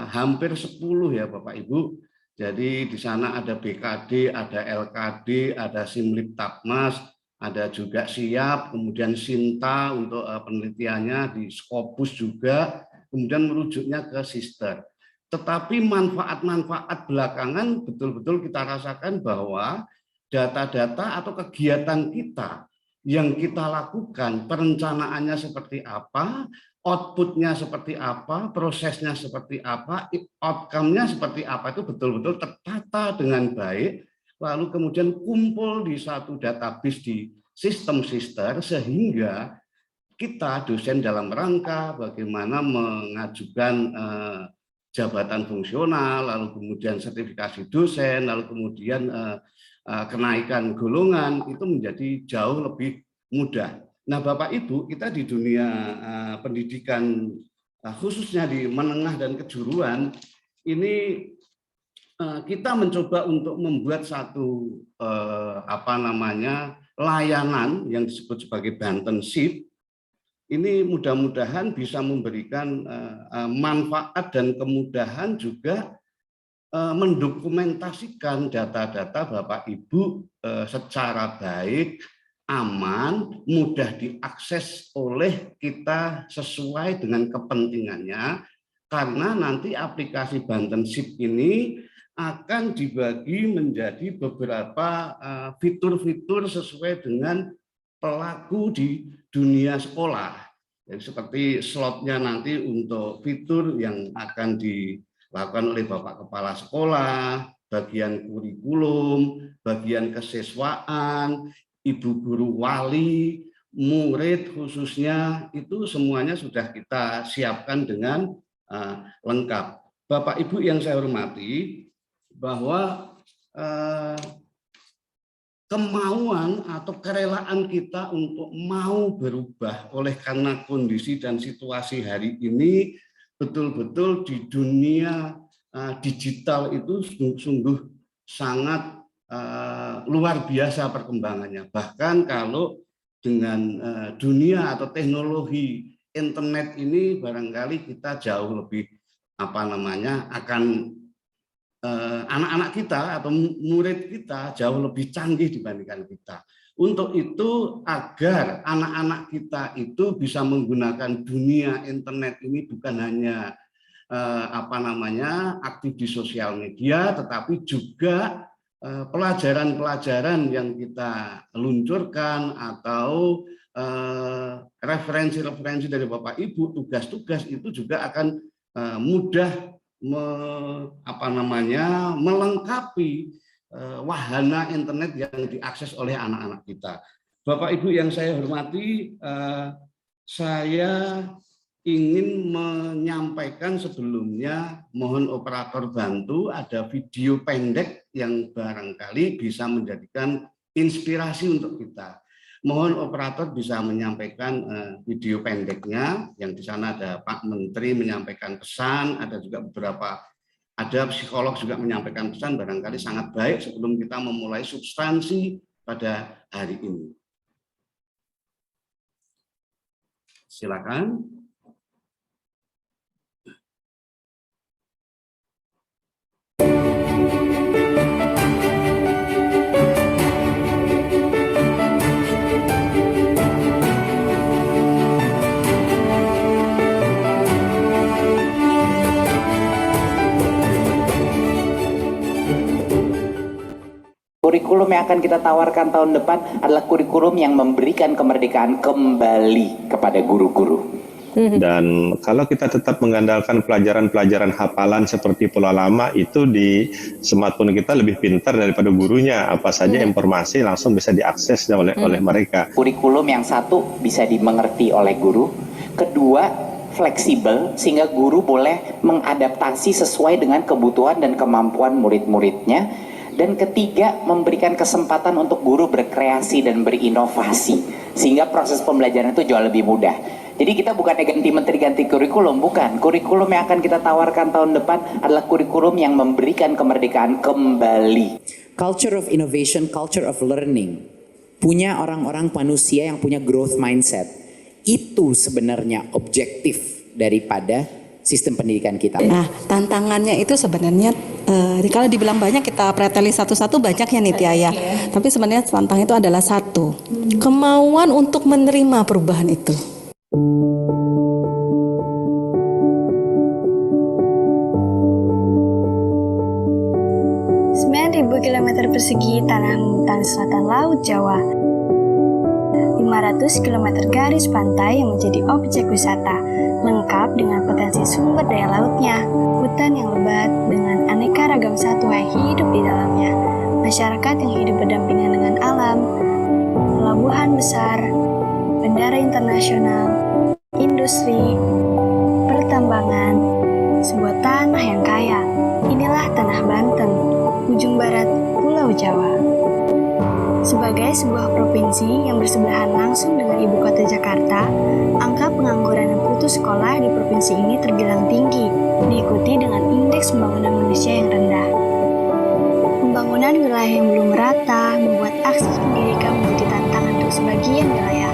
hampir 10 ya Bapak Ibu. Jadi di sana ada BKD, ada LKD, ada Simlip Tapmas, ada juga SIAP, kemudian Sinta untuk penelitiannya, di Scopus juga, kemudian merujuknya ke Sister. Tetapi manfaat-manfaat belakangan betul-betul kita rasakan bahwa data-data atau kegiatan kita yang kita lakukan, perencanaannya seperti apa, outputnya seperti apa, prosesnya seperti apa, outcome-nya seperti apa, itu betul-betul tertata dengan baik, lalu kemudian kumpul di satu database di sistem Sister, sehingga kita dosen dalam rangka bagaimana mengajukan jabatan fungsional, lalu kemudian sertifikasi dosen, lalu kemudian kenaikan golongan, itu menjadi jauh lebih mudah. Nah, Bapak Ibu, kita di dunia pendidikan, khususnya di menengah dan kejuruan, ini kita mencoba untuk membuat satu layanan yang disebut sebagai Bantenship, ini mudah-mudahan bisa memberikan manfaat dan kemudahan juga mendokumentasikan data-data Bapak Ibu secara baik, aman, mudah diakses oleh kita sesuai dengan kepentingannya, karena nanti aplikasi Bantenship ini akan dibagi menjadi beberapa fitur-fitur sesuai dengan pelaku di dunia sekolah. Jadi seperti slotnya nanti untuk fitur yang akan dilakukan oleh Bapak Kepala Sekolah, bagian kurikulum, bagian kesiswaan, ibu guru wali, murid khususnya, itu semuanya sudah kita siapkan dengan lengkap. Bapak Ibu yang saya hormati, bahwa kemauan atau kerelaan kita untuk mau berubah oleh karena kondisi dan situasi hari ini betul-betul di dunia digital itu sungguh sangat luar biasa perkembangannya. Bahkan kalau dengan dunia atau teknologi internet ini barangkali kita jauh lebih akan anak-anak kita atau murid kita jauh lebih canggih dibandingkan kita. Untuk itu, agar anak-anak kita itu bisa menggunakan dunia internet ini bukan hanya aktif di sosial media, tetapi juga pelajaran-pelajaran yang kita luncurkan atau referensi-referensi dari Bapak Ibu, tugas-tugas itu juga akan mudah melengkapi wahana internet yang diakses oleh anak-anak kita. Bapak Ibu yang saya hormati, saya ingin menyampaikan sebelumnya, mohon operator bantu, ada video pendek yang barangkali bisa menjadikan inspirasi untuk kita. Mohon operator bisa menyampaikan video pendeknya, yang di sana ada Pak Menteri menyampaikan pesan, ada juga ada psikolog juga menyampaikan pesan, barangkali sangat baik sebelum kita memulai substansi pada hari ini. Silakan. Kurikulum yang akan kita tawarkan tahun depan adalah kurikulum yang memberikan kemerdekaan kembali kepada guru-guru. Dan kalau kita tetap mengandalkan pelajaran-pelajaran hafalan seperti pola lama, itu di smartphone kita lebih pintar daripada gurunya. Apa saja informasi langsung bisa diakses oleh mereka. Kurikulum yang satu bisa dimengerti oleh guru, kedua fleksibel sehingga guru boleh mengadaptasi sesuai dengan kebutuhan dan kemampuan murid-muridnya. Dan ketiga, memberikan kesempatan untuk guru berkreasi dan berinovasi sehingga proses pembelajaran itu jauh lebih mudah. Jadi kita bukannya ganti menteri, ganti kurikulum, bukan. Kurikulum yang akan kita tawarkan tahun depan adalah kurikulum yang memberikan kemerdekaan kembali. Culture of innovation, culture of learning. Punya orang-orang manusia yang punya growth mindset. Itu sebenarnya objektif daripada sistem pendidikan kita. Nah, tantangannya itu sebenarnya kalau dibilang banyak, kita preteli satu-satu banyak ya Nitya ya. Tapi sebenarnya tantangan itu adalah satu, kemauan untuk menerima perubahan itu. 9.000 km persegi tanah hutan selatan Laut Jawa, 500 km garis pantai yang menjadi objek wisata, lengkap dengan potensi sumber daya lautnya, hutan yang lebat dengan aneka ragam satwa yang hidup di dalamnya, masyarakat yang hidup berdampingan dengan alam, pelabuhan besar, bandara internasional, industri, pertambangan, sebuah tanah yang kaya. Inilah tanah Banten, ujung barat Pulau Jawa. Sebagai sebuah provinsi yang bersebelahan langsung dengan ibu kota Jakarta, angka pengangguran dan putus sekolah di provinsi ini terbilang tinggi, diikuti dengan indeks pembangunan manusia yang rendah. Pembangunan wilayah yang belum merata membuat akses pendidikan menjadi tantangan untuk sebagian wilayah.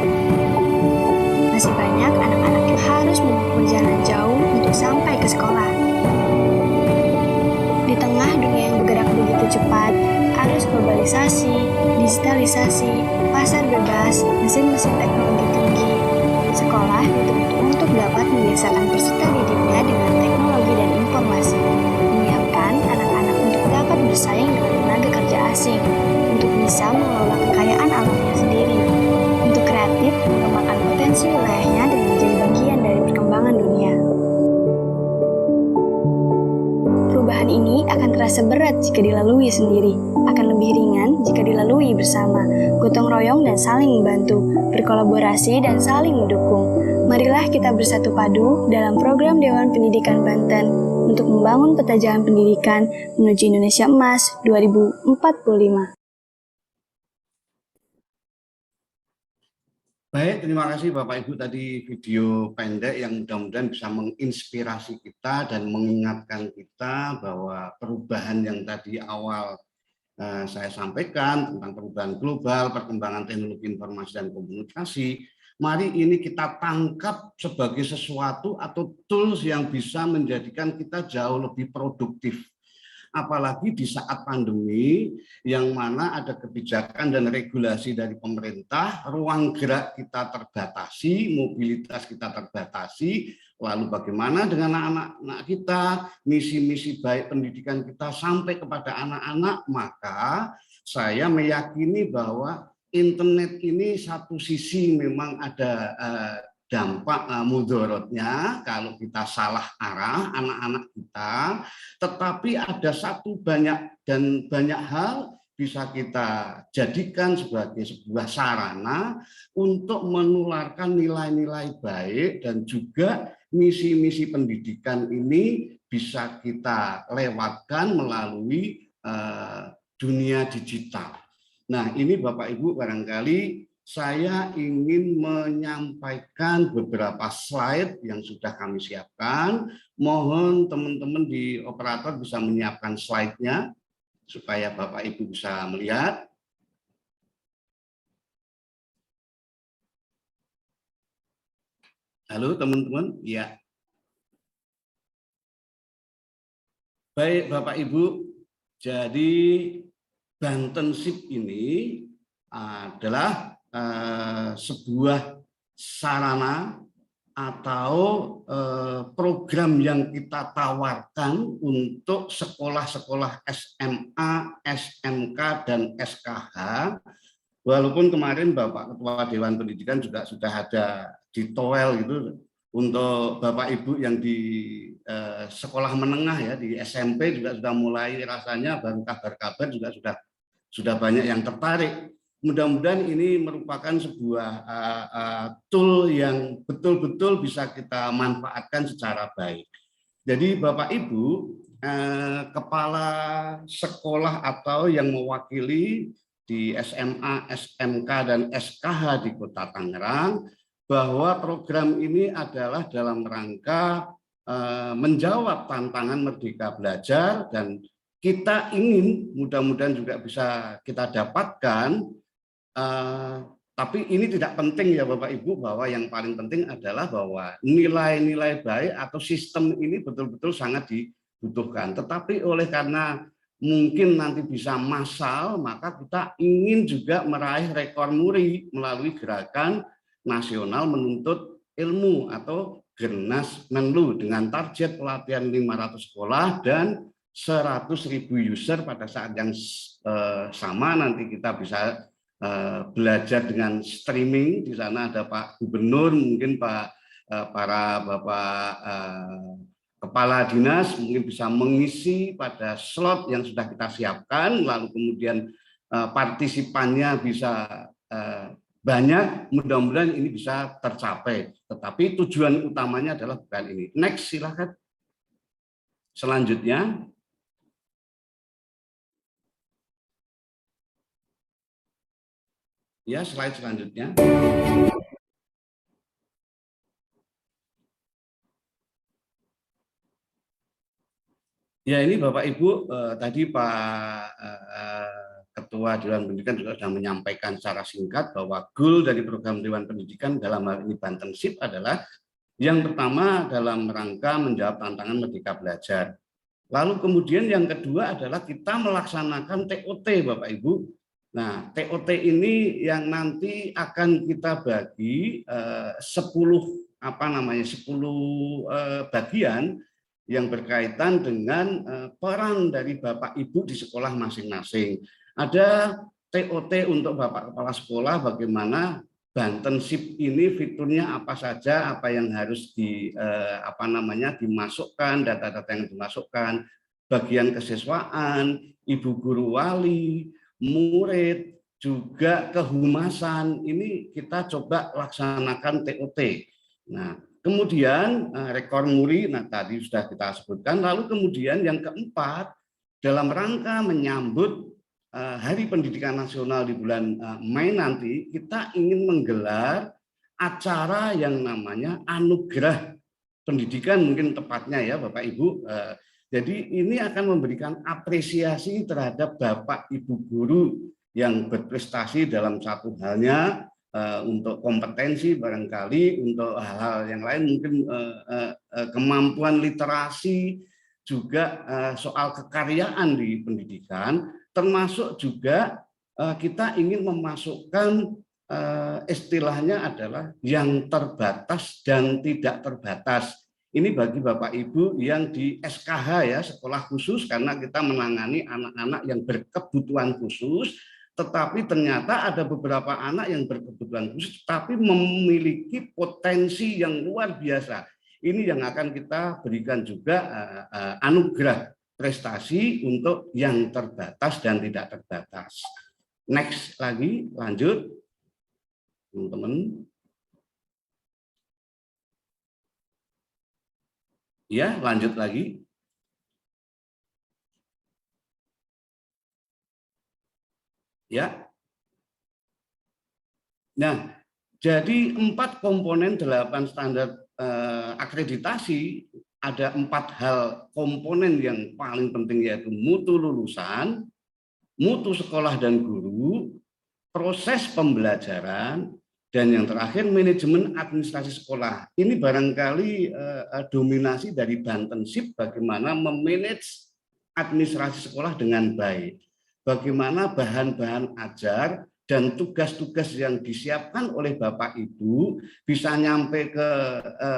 masih banyak anak-anak yang harus menempuh perjalanan jauh untuk sampai ke sekolah. Di tengah dunia yang bergerak begitu cepat, arus globalisasi, digitalisasi, pasar bebas, mesin-mesin teknologi tinggi, sekolah dituntut untuk dapat membiasakan peserta didiknya dengan teknologi dan informasi, menyiapkan anak-anak untuk dapat bersaing dengan tenaga kerja asing, untuk bisa mengelola kekayaan alamnya sendiri, untuk kreatif mengembangkan potensi wilayahnya dan menjadi bagian dari perkembangan dunia. Perubahan ini akan terasa berat jika dilalui sendiri, akan lebih ringan jika dilalui bersama, gotong royong dan saling membantu, berkolaborasi dan saling mendukung. Marilah kita bersatu padu dalam program Dewan Pendidikan Banten untuk membangun peta jalan pendidikan menuju Indonesia Emas 2045. Baik, terima kasih Bapak Ibu tadi video pendek yang mudah-mudahan bisa menginspirasi kita dan mengingatkan kita bahwa perubahan yang tadi awal saya sampaikan tentang perubahan global, perkembangan teknologi informasi dan komunikasi, mari ini kita tangkap sebagai sesuatu atau tools yang bisa menjadikan kita jauh lebih produktif. Apalagi di saat pandemi yang mana ada kebijakan dan regulasi dari pemerintah, ruang gerak kita terbatasi, mobilitas kita terbatasi, lalu bagaimana dengan anak-anak kita, misi-misi baik pendidikan kita sampai kepada anak-anak, maka saya meyakini bahwa internet ini satu sisi memang ada dampak mudorotnya kalau kita salah arah anak-anak kita, tetapi ada banyak hal bisa kita jadikan sebagai sebuah sarana untuk menularkan nilai-nilai baik dan juga misi-misi pendidikan ini bisa kita lewatkan melalui dunia digital. Nah, ini Bapak Ibu barangkali saya ingin menyampaikan beberapa slide yang sudah kami siapkan. Mohon teman-teman di operator bisa menyiapkan slide-nya supaya Bapak Ibu bisa melihat. Halo teman-teman, ya. Baik Bapak Ibu, jadi Bantenship ini adalah sebuah sarana atau program yang kita tawarkan untuk sekolah-sekolah SMA, SMK, dan SKH. Walaupun kemarin Bapak Ketua Dewan Pendidikan juga sudah ada di TOEL gitu untuk Bapak Ibu yang di sekolah menengah ya, di SMP juga sudah mulai rasanya baru kabar-kabar juga sudah banyak yang tertarik. Mudah-mudahan ini merupakan sebuah tool yang betul-betul bisa kita manfaatkan secara baik. Jadi Bapak Ibu, kepala sekolah atau yang mewakili di SMA, SMK, dan SKH di Kota Tangerang, bahwa program ini adalah dalam rangka menjawab tantangan Merdeka Belajar, dan kita ingin mudah-mudahan juga bisa kita dapatkan. Tapi ini tidak penting ya Bapak Ibu, bahwa yang paling penting adalah bahwa nilai-nilai baik atau sistem ini betul-betul sangat dibutuhkan. Tetapi oleh karena mungkin nanti bisa massal, maka kita ingin juga meraih rekor muri melalui gerakan nasional menuntut ilmu atau Gernas Menlu dengan target pelatihan 500 sekolah dan 100.000 user pada saat yang sama. Nanti kita bisa belajar dengan streaming. Di sana ada Pak Gubernur, mungkin para Bapak Kepala Dinas mungkin bisa mengisi pada slot yang sudah kita siapkan, lalu kemudian partisipannya bisa banyak, mudah-mudahan ini bisa tercapai. Tetapi tujuan utamanya adalah bukan ini. Next, silakan. Selanjutnya. Ya, slide selanjutnya. Ya, ini Bapak Ibu, tadi Pak Ketua Dewan Pendidikan juga sudah menyampaikan secara singkat bahwa goal dari program Dewan Pendidikan dalam hal ini Bantenship adalah yang pertama dalam rangka menjawab tantangan Merdeka Belajar. Lalu kemudian yang kedua adalah kita melaksanakan TOT, Bapak Ibu. Nah, TOT ini yang nanti akan kita bagi 10 bagian yang berkaitan dengan peran dari Bapak Ibu di sekolah masing-masing. Ada TOT untuk Bapak Kepala Sekolah, bagaimana Bantenship ini fiturnya apa saja, apa yang harus dimasukkan, data-data yang dimasukkan, bagian kesiswaan, ibu guru wali, murid, juga kehumasan, ini kita coba laksanakan TOT. Nah, kemudian rekor muri, nah tadi sudah kita sebutkan. Lalu kemudian yang keempat, dalam rangka menyambut Hari Pendidikan Nasional di bulan Mei nanti, kita ingin menggelar acara yang namanya Anugerah Pendidikan, mungkin tepatnya ya Bapak Ibu. Jadi ini akan memberikan apresiasi terhadap Bapak Ibu guru yang berprestasi dalam satu halnya, untuk kompetensi barangkali, untuk hal-hal yang lain mungkin kemampuan literasi, juga soal kekaryaan di pendidikan, termasuk juga kita ingin memasukkan istilahnya adalah yang terbatas dan tidak terbatas. Ini bagi Bapak Ibu yang di SKH ya, sekolah khusus, karena kita menangani anak-anak yang berkebutuhan khusus, tetapi ternyata ada beberapa anak yang berkebutuhan khusus tapi memiliki potensi yang luar biasa. Ini yang akan kita berikan juga anugerah prestasi untuk yang terbatas dan tidak terbatas. Next lagi, lanjut teman-teman. Ya, lanjut lagi. Ya. Nah, jadi 4 komponen 8 standar akreditasi, ada 4 hal komponen yang paling penting, yaitu mutu lulusan, mutu sekolah dan guru, proses pembelajaran, dan yang terakhir manajemen administrasi sekolah. Ini barangkali dominasi dari Bantenship, bagaimana memanage administrasi sekolah dengan baik. Bagaimana bahan-bahan ajar dan tugas-tugas yang disiapkan oleh Bapak Ibu bisa nyampe ke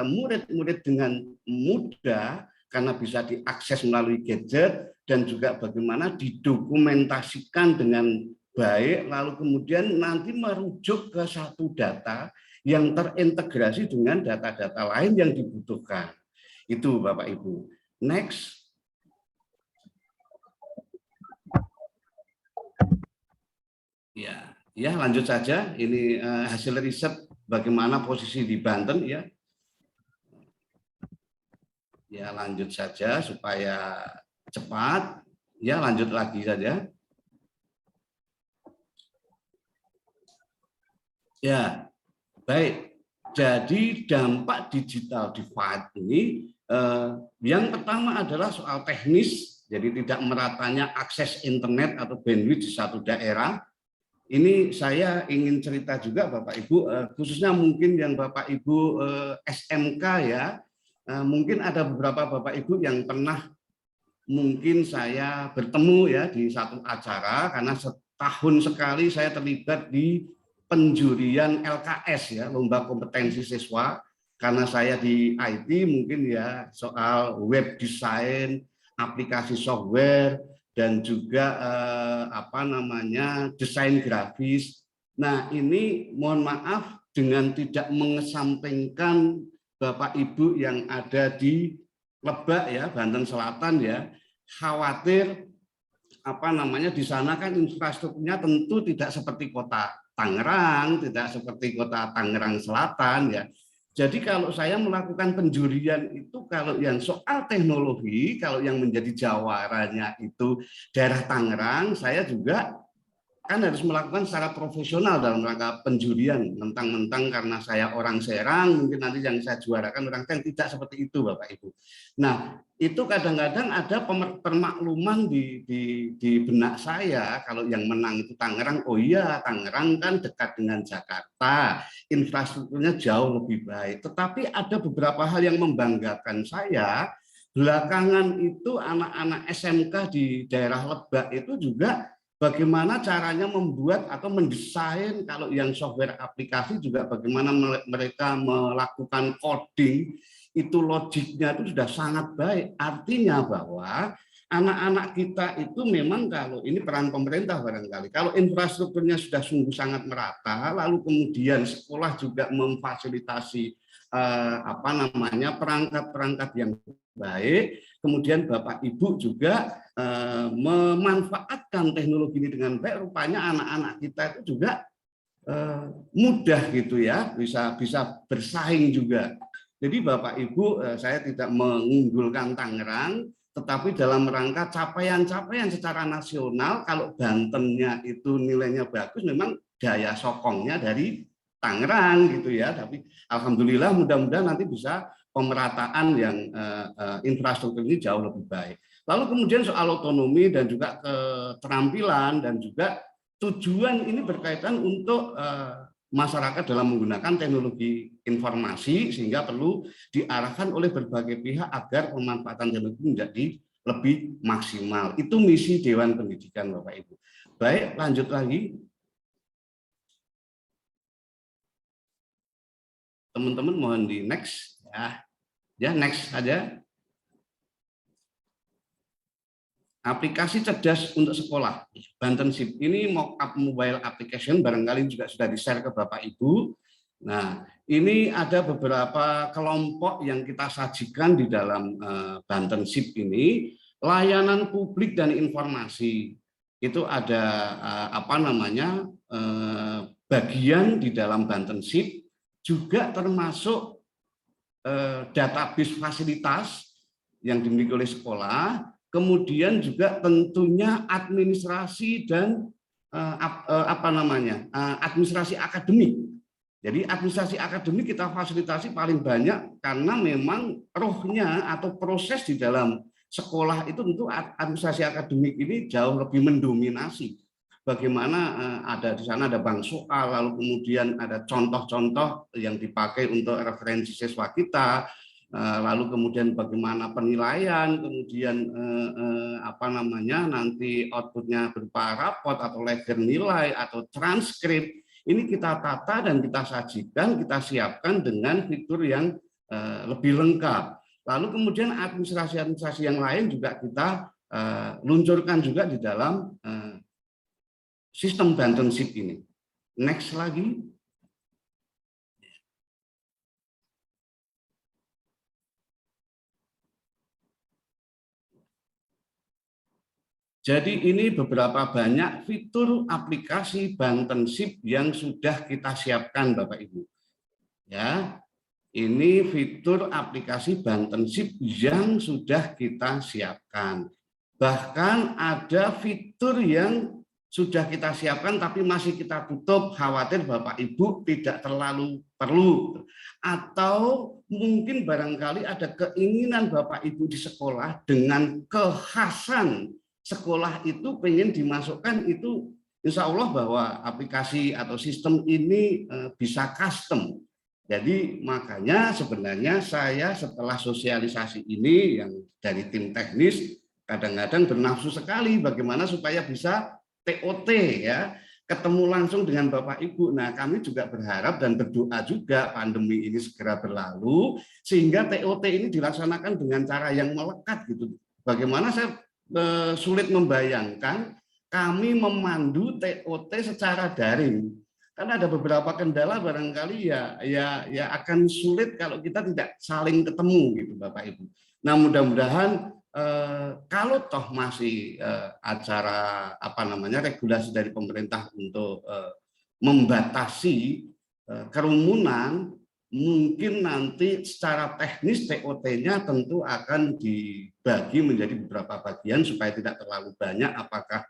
murid-murid dengan mudah karena bisa diakses melalui gadget, dan juga bagaimana didokumentasikan dengan baik, lalu kemudian nanti merujuk ke satu data yang terintegrasi dengan data-data lain yang dibutuhkan. Itu Bapak Ibu. Next. Ya, lanjut saja. Ini hasil riset bagaimana posisi di Banten ya. Ya, lanjut saja supaya cepat. Ya, lanjut lagi saja. Ya, baik. Jadi dampak digital divide ini yang pertama adalah soal teknis, jadi tidak meratanya akses internet atau bandwidth di satu daerah. Ini saya ingin cerita juga Bapak Ibu, khususnya mungkin yang Bapak Ibu SMK ya, mungkin ada beberapa Bapak Ibu yang pernah mungkin saya bertemu ya di satu acara, karena setahun sekali saya terlibat di penjurian LKS ya, lomba kompetensi siswa, karena saya di IT mungkin ya, soal web design, aplikasi software, dan juga desain grafis. Nah, ini mohon maaf dengan tidak mengesampingkan Bapak Ibu yang ada di Lebak ya, Banten Selatan ya, khawatir di sana kan infrastrukturnya tentu tidak seperti kota Tangerang, tidak seperti kota Tangerang Selatan ya. Jadi kalau saya melakukan penjurian itu, kalau yang soal teknologi, kalau yang menjadi jawarannya itu daerah Tangerang, saya juga kan harus melakukan secara profesional dalam rangka penjurian. Mentang-mentang karena saya orang Serang, mungkin nanti yang saya juarakan orang Serang, tidak seperti itu Bapak Ibu. Nah, itu kadang-kadang ada permakluman di benak saya, kalau yang menang itu Tangerang, oh iya Tangerang kan dekat dengan Jakarta, infrastrukturnya jauh lebih baik. Tetapi ada beberapa hal yang membanggakan saya, belakangan itu anak-anak SMK di daerah Lebak itu juga bagaimana caranya membuat atau mendesain, kalau yang software aplikasi juga bagaimana mereka melakukan coding, itu logiknya itu sudah sangat baik. Artinya bahwa anak-anak kita itu memang, kalau ini peran pemerintah barangkali, kalau infrastrukturnya sudah sungguh sangat merata, lalu kemudian sekolah juga memfasilitasi perangkat-perangkat yang baik, kemudian Bapak Ibu juga memanfaatkan teknologi ini dengan baik, rupanya anak-anak kita itu juga mudah gitu ya, bisa bersaing juga. Jadi Bapak Ibu, saya tidak mengunggulkan Tangerang, tetapi dalam rangka capaian-capaian secara nasional, kalau Bantennya itu nilainya bagus, memang daya sokongnya dari Tangerang gitu ya. Tapi alhamdulillah mudah-mudahan nanti bisa pemerataan yang infrastruktur ini jauh lebih baik. Lalu kemudian soal otonomi dan juga keterampilan dan juga tujuan ini berkaitan untuk masyarakat dalam menggunakan teknologi informasi, sehingga perlu diarahkan oleh berbagai pihak agar pemanfaatan teknologi menjadi lebih maksimal. Itu misi Dewan Pendidikan Bapak Ibu. Baik, lanjut lagi. Teman-teman mohon di next ya next saja. Aplikasi cerdas untuk sekolah Bantensip ini mock-up mobile application, barangkali juga sudah di-share ke Bapak Ibu. Nah, ini ada beberapa kelompok yang kita sajikan di dalam Bantensip ini. Layanan publik dan informasi itu ada bagian di dalam Bantensip, juga termasuk database fasilitas yang dimiliki oleh sekolah, kemudian juga tentunya administrasi dan administrasi akademik. Jadi administrasi akademik kita fasilitasi paling banyak karena memang rohnya atau proses di dalam sekolah itu tentu administrasi akademik ini jauh lebih mendominasi. Bagaimana ada di sana ada bank soal, lalu kemudian ada contoh-contoh yang dipakai untuk referensi siswa kita, lalu kemudian bagaimana penilaian, kemudian nanti outputnya berupa raport atau ledger nilai atau transkrip. Ini kita tata dan kita sajikan, kita siapkan dengan fitur yang lebih lengkap. Lalu kemudian administrasi-administrasi yang lain juga kita luncurkan juga di dalam sistem Bantensip ini. Next lagi. Jadi ini beberapa banyak fitur aplikasi Bantensip yang sudah kita siapkan Bapak Ibu. Ya, ini fitur aplikasi Bantensip yang sudah kita siapkan. Bahkan ada fitur yang sudah kita siapkan tapi masih kita tutup, khawatir Bapak Ibu tidak terlalu perlu. Atau mungkin barangkali ada keinginan Bapak Ibu di sekolah dengan kekhasan sekolah itu pengen dimasukkan, itu insya Allah bahwa aplikasi atau sistem ini bisa custom. Jadi makanya sebenarnya saya setelah sosialisasi ini yang dari tim teknis kadang-kadang bernafsu sekali bagaimana supaya bisa TOT ya, ketemu langsung dengan Bapak Ibu. Nah, kami juga berharap dan berdoa juga pandemi ini segera berlalu sehingga TOT ini dilaksanakan dengan cara yang melekat gitu. Bagaimana saya sulit membayangkan kami memandu TOT secara daring. Karena ada beberapa kendala barangkali ya akan sulit kalau kita tidak saling ketemu gitu Bapak Ibu. Nah, mudah-mudahan kalau toh masih acara regulasi dari pemerintah untuk membatasi kerumunan, mungkin nanti secara teknis TOT-nya tentu akan dibagi menjadi beberapa bagian supaya tidak terlalu banyak, apakah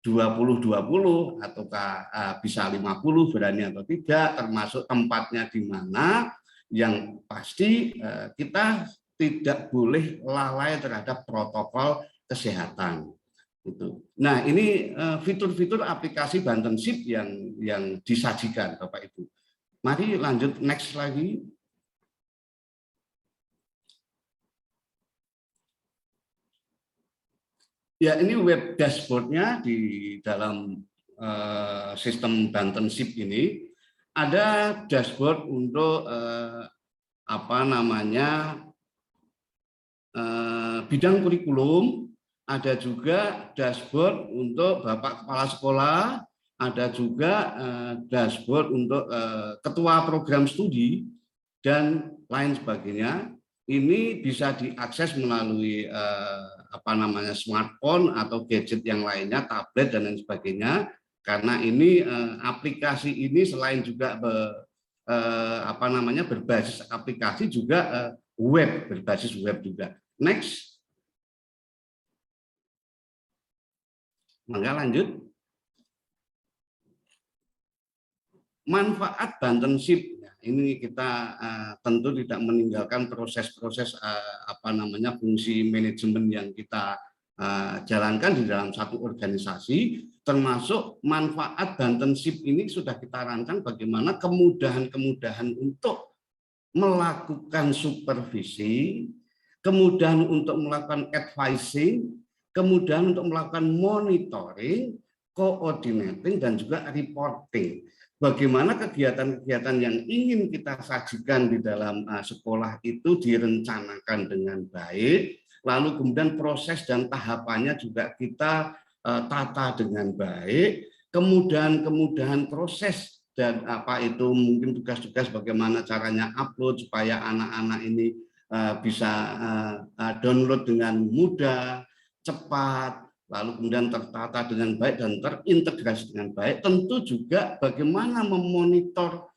20-20 ataukah bisa 50 berani atau tidak, termasuk tempatnya di mana. Yang pasti kita tidak boleh lalai terhadap protokol kesehatan. Nah, ini fitur-fitur aplikasi Bantenship yang disajikan Bapak Ibu. Mari lanjut next lagi. Ya, ini web dashboardnya di dalam sistem Bantenship ini. Ada dashboard untuk bidang kurikulum, ada juga dashboard untuk Bapak Kepala Sekolah, ada juga dashboard untuk ketua program studi dan lain sebagainya. Ini bisa diakses melalui smartphone atau gadget yang lainnya, tablet dan lain sebagainya. Karena ini aplikasi ini selain juga berbasis aplikasi juga berbasis web juga. Next. Mangga lanjut. Manfaat Bantenship. Ini kita tentu tidak meninggalkan proses-proses fungsi manajemen yang kita jalankan di dalam satu organisasi, termasuk manfaat Bantenship ini sudah kita rancang bagaimana kemudahan-kemudahan untuk melakukan supervisi, kemudahan untuk melakukan advising, kemudahan untuk melakukan monitoring, coordinating, dan juga reporting. Bagaimana kegiatan-kegiatan yang ingin kita sajikan di dalam sekolah itu direncanakan dengan baik, lalu kemudian proses dan tahapannya juga kita tata dengan baik, kemudahan proses dan mungkin tugas-tugas bagaimana caranya upload supaya anak-anak ini bisa download dengan mudah, cepat, lalu kemudian tertata dengan baik dan terintegrasi dengan baik. Tentu juga bagaimana memonitor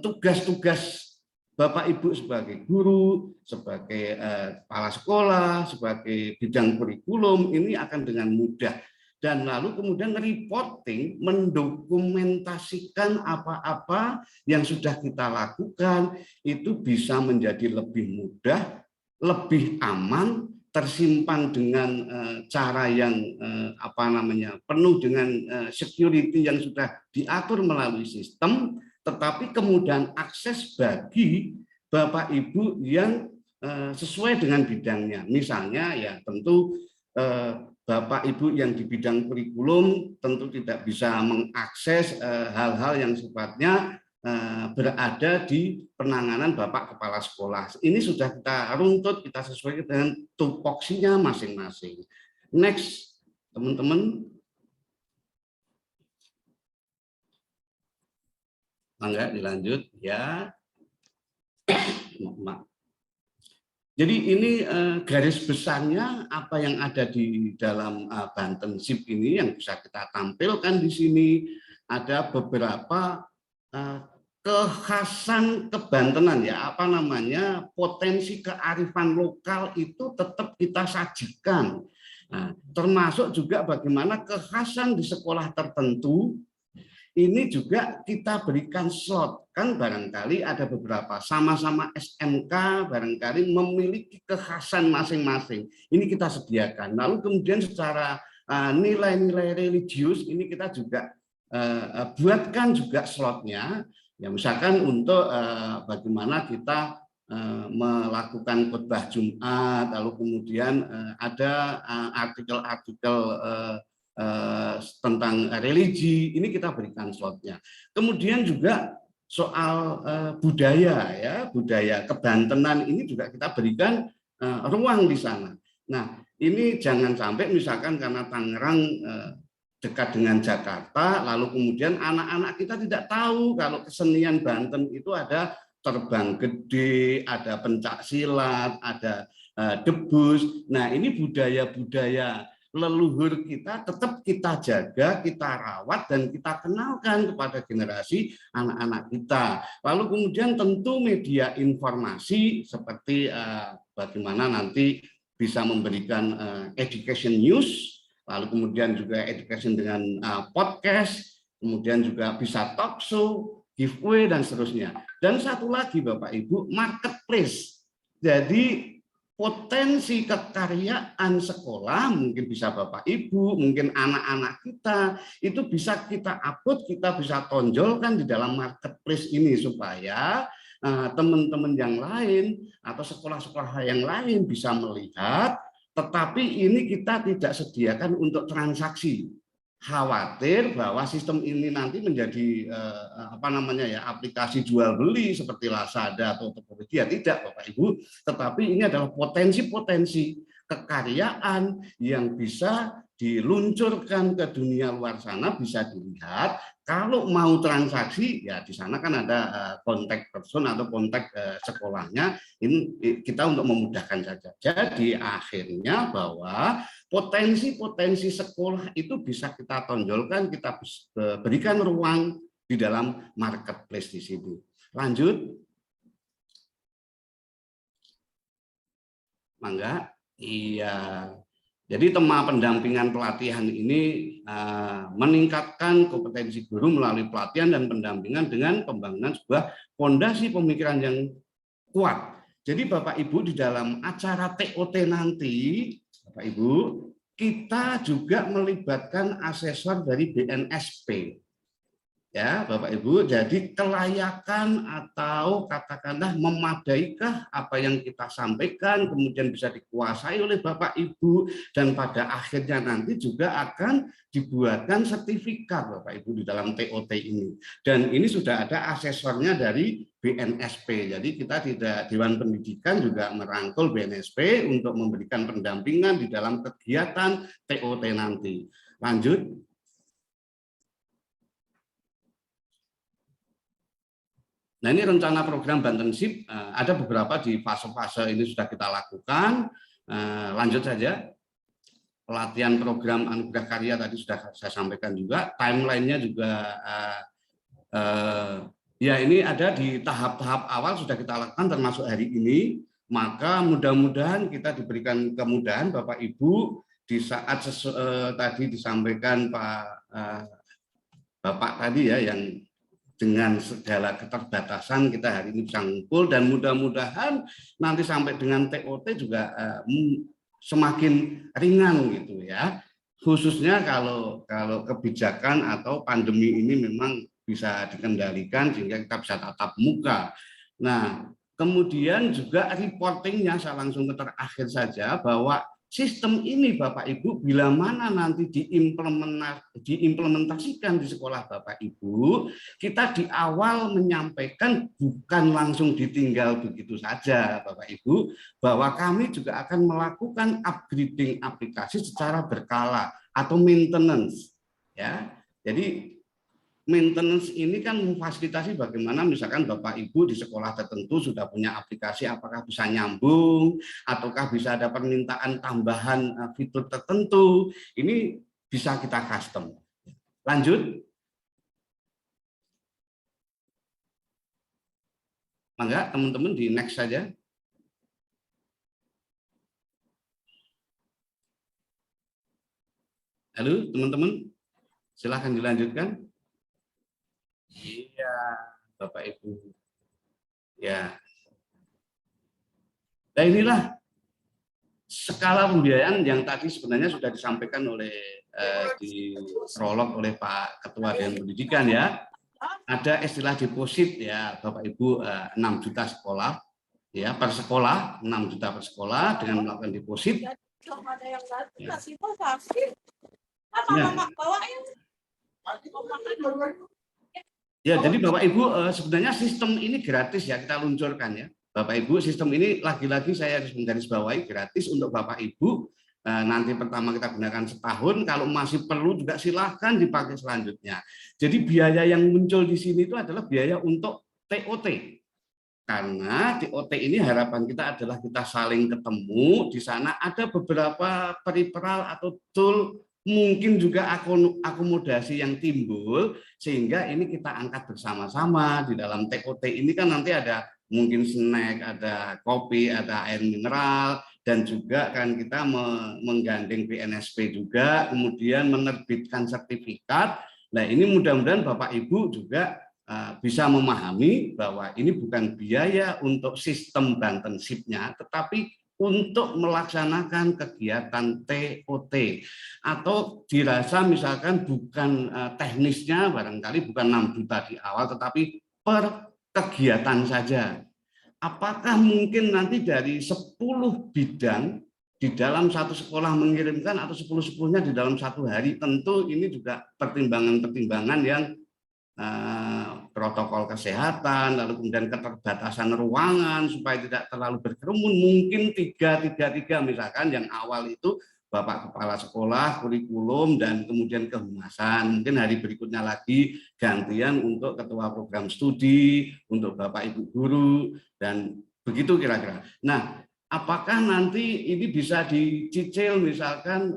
tugas-tugas Bapak Ibu sebagai guru, sebagai kepala sekolah, sebagai bidang kurikulum, ini akan dengan mudah. Dan lalu kemudian reporting, mendokumentasikan apa-apa yang sudah kita lakukan, itu bisa menjadi lebih mudah, lebih aman, tersimpan dengan cara yang penuh dengan security yang sudah diatur melalui sistem, tetapi kemudian akses bagi Bapak Ibu yang sesuai dengan bidangnya. Misalnya ya tentu Bapak Ibu yang di bidang kurikulum tentu tidak bisa mengakses hal-hal yang sifatnya berada di penanganan Bapak Kepala Sekolah. Ini sudah kita runtut, kita sesuaikan dengan tupoksinya masing-masing. Next, teman-teman. Mangga dilanjut ya. Jadi ini garis besarnya apa yang ada di dalam Bantenship ini yang bisa kita tampilkan di sini. Ada beberapa kekhasan kebantenan ya, potensi kearifan lokal itu tetap kita sajikan. Nah, termasuk juga bagaimana kekhasan di sekolah tertentu ini juga kita berikan slot. Kan barangkali ada beberapa sama-sama SMK barangkali memiliki kekhasan masing-masing. Ini kita sediakan. Lalu kemudian secara nilai-nilai religius ini kita juga buatkan juga slotnya. Ya misalkan untuk bagaimana kita melakukan khotbah Jumat, lalu kemudian ada artikel-artikel tentang religi, ini kita berikan slotnya. Kemudian juga soal budaya ya, budaya kebantenan ini juga kita berikan ruang di sana. Nah, ini jangan sampai misalkan karena Tangerang dekat dengan Jakarta, lalu kemudian anak-anak kita tidak tahu kalau kesenian Banten itu ada terbang gede, ada pencak silat, ada debus. Nah, ini budaya-budaya leluhur kita tetap kita jaga, kita rawat, dan kita kenalkan kepada generasi anak-anak kita. Lalu kemudian tentu media informasi seperti bagaimana nanti bisa memberikan education news, lalu kemudian juga education dengan podcast, kemudian juga bisa talk show, giveaway, dan seterusnya. Dan satu lagi Bapak Ibu, marketplace. Jadi potensi kekaryaan sekolah, mungkin bisa Bapak Ibu, mungkin anak-anak kita, itu bisa kita upload, kita bisa tonjolkan di dalam marketplace ini supaya teman-teman yang lain atau sekolah-sekolah yang lain bisa melihat, tetapi ini kita tidak sediakan untuk transaksi. Khawatir bahwa sistem ini nanti menjadi aplikasi jual beli seperti Lazada atau Tokopedia. Tidak Bapak Ibu, tetapi ini adalah potensi-potensi kekaryaan yang bisa diluncurkan ke dunia luar sana, bisa dilihat. Kalau mau transaksi, ya di sana kan ada kontak person atau kontak sekolahnya. Ini kita untuk memudahkan saja. Jadi akhirnya bahwa potensi-potensi sekolah itu bisa kita tonjolkan, kita berikan ruang di dalam marketplace di sini. Lanjut. Mangga. Iya. Jadi tema pendampingan pelatihan ini meningkatkan kompetensi guru melalui pelatihan dan pendampingan dengan pembangunan sebuah fondasi pemikiran yang kuat. Jadi Bapak Ibu di dalam acara TOT nanti, Bapak Ibu, kita juga melibatkan asesor dari BNSP. Ya, Bapak Ibu, jadi kelayakan atau katakanlah memadaikah apa yang kita sampaikan, kemudian bisa dikuasai oleh Bapak Ibu, dan pada akhirnya nanti juga akan dibuatkan sertifikat Bapak Ibu di dalam TOT ini. Dan ini sudah ada asesornya dari BNSP. Jadi kita tidak, Dewan Pendidikan juga merangkul BNSP untuk memberikan pendampingan di dalam kegiatan TOT nanti. Lanjut. Nah, ini rencana program Bantenship, ada beberapa di fase-fase ini sudah kita lakukan. Lanjut saja. Pelatihan program Anugerah Karya tadi sudah saya sampaikan juga. Timeline-nya juga, ya ini ada di tahap-tahap awal sudah kita lakukan termasuk hari ini. Maka mudah-mudahan kita diberikan kemudahan Bapak Ibu di saat tadi disampaikan Bapak tadi ya, yang dengan segala keterbatasan kita hari ini bisa ngumpul, dan mudah-mudahan nanti sampai dengan TOT juga semakin ringan gitu ya. Khususnya kalau kebijakan atau pandemi ini memang bisa dikendalikan sehingga kita bisa tatap muka. Nah, kemudian juga reportingnya saya langsung ke terakhir saja, bahwa sistem ini Bapak Ibu bila mana nanti diimplementasikan di sekolah Bapak Ibu, kita di awal menyampaikan bukan langsung ditinggal begitu saja Bapak Ibu, bahwa kami juga akan melakukan upgrading aplikasi secara berkala atau maintenance ya. Jadi maintenance ini kan memfasilitasi bagaimana misalkan Bapak Ibu di sekolah tertentu sudah punya aplikasi, apakah bisa nyambung, ataukah bisa ada permintaan tambahan fitur tertentu, ini bisa kita custom. Lanjut. Mangga teman-teman di next saja. Halo teman-teman, silahkan dilanjutkan. Iya, Bapak Ibu. Ya. Nah, inilah skala pembiayaan yang tadi sebenarnya sudah disampaikan oleh di prolog oleh Pak Ketua Dewan Pendidikan ya. Ada istilah deposit ya, Bapak Ibu, 6 juta sekolah ya, per sekolah, 6 juta per sekolah dengan melakukan deposit. Ya, jadi Bapak Ibu sebenarnya sistem ini gratis ya, kita luncurkan ya. Bapak Ibu, sistem ini lagi-lagi saya harus menggarisbawahi gratis untuk Bapak Ibu. Nanti pertama kita gunakan setahun, kalau masih perlu juga silahkan dipakai selanjutnya. Jadi biaya yang muncul di sini itu adalah biaya untuk TOT. Karena TOT ini harapan kita adalah kita saling ketemu, di sana ada beberapa peripheral atau tool, mungkin juga akomodasi yang timbul, sehingga ini kita angkat bersama-sama. Di dalam TOT ini kan nanti ada mungkin snack, ada kopi, ada air mineral, dan juga kan kita menggandeng BNSP juga, kemudian menerbitkan sertifikat. Nah ini mudah-mudahan Bapak Ibu juga bisa memahami bahwa ini bukan biaya untuk sistem Bantenship-nya, tetapi untuk melaksanakan kegiatan TOT, atau dirasa misalkan bukan teknisnya, barangkali bukan 6 juta di awal, tetapi per kegiatan saja. Apakah mungkin nanti dari 10 bidang di dalam satu sekolah mengirimkan atau 10-10-nya di dalam satu hari? Tentu ini juga pertimbangan-pertimbangan yang protokol kesehatan, lalu kemudian keterbatasan ruangan supaya tidak terlalu berkerumun. Mungkin 3 misalkan yang awal itu Bapak Kepala Sekolah, kurikulum, dan kemudian kehumasan. Mungkin hari berikutnya lagi gantian untuk ketua program studi, untuk Bapak Ibu guru, dan begitu kira-kira. Nah, apakah nanti ini bisa dicicil misalkan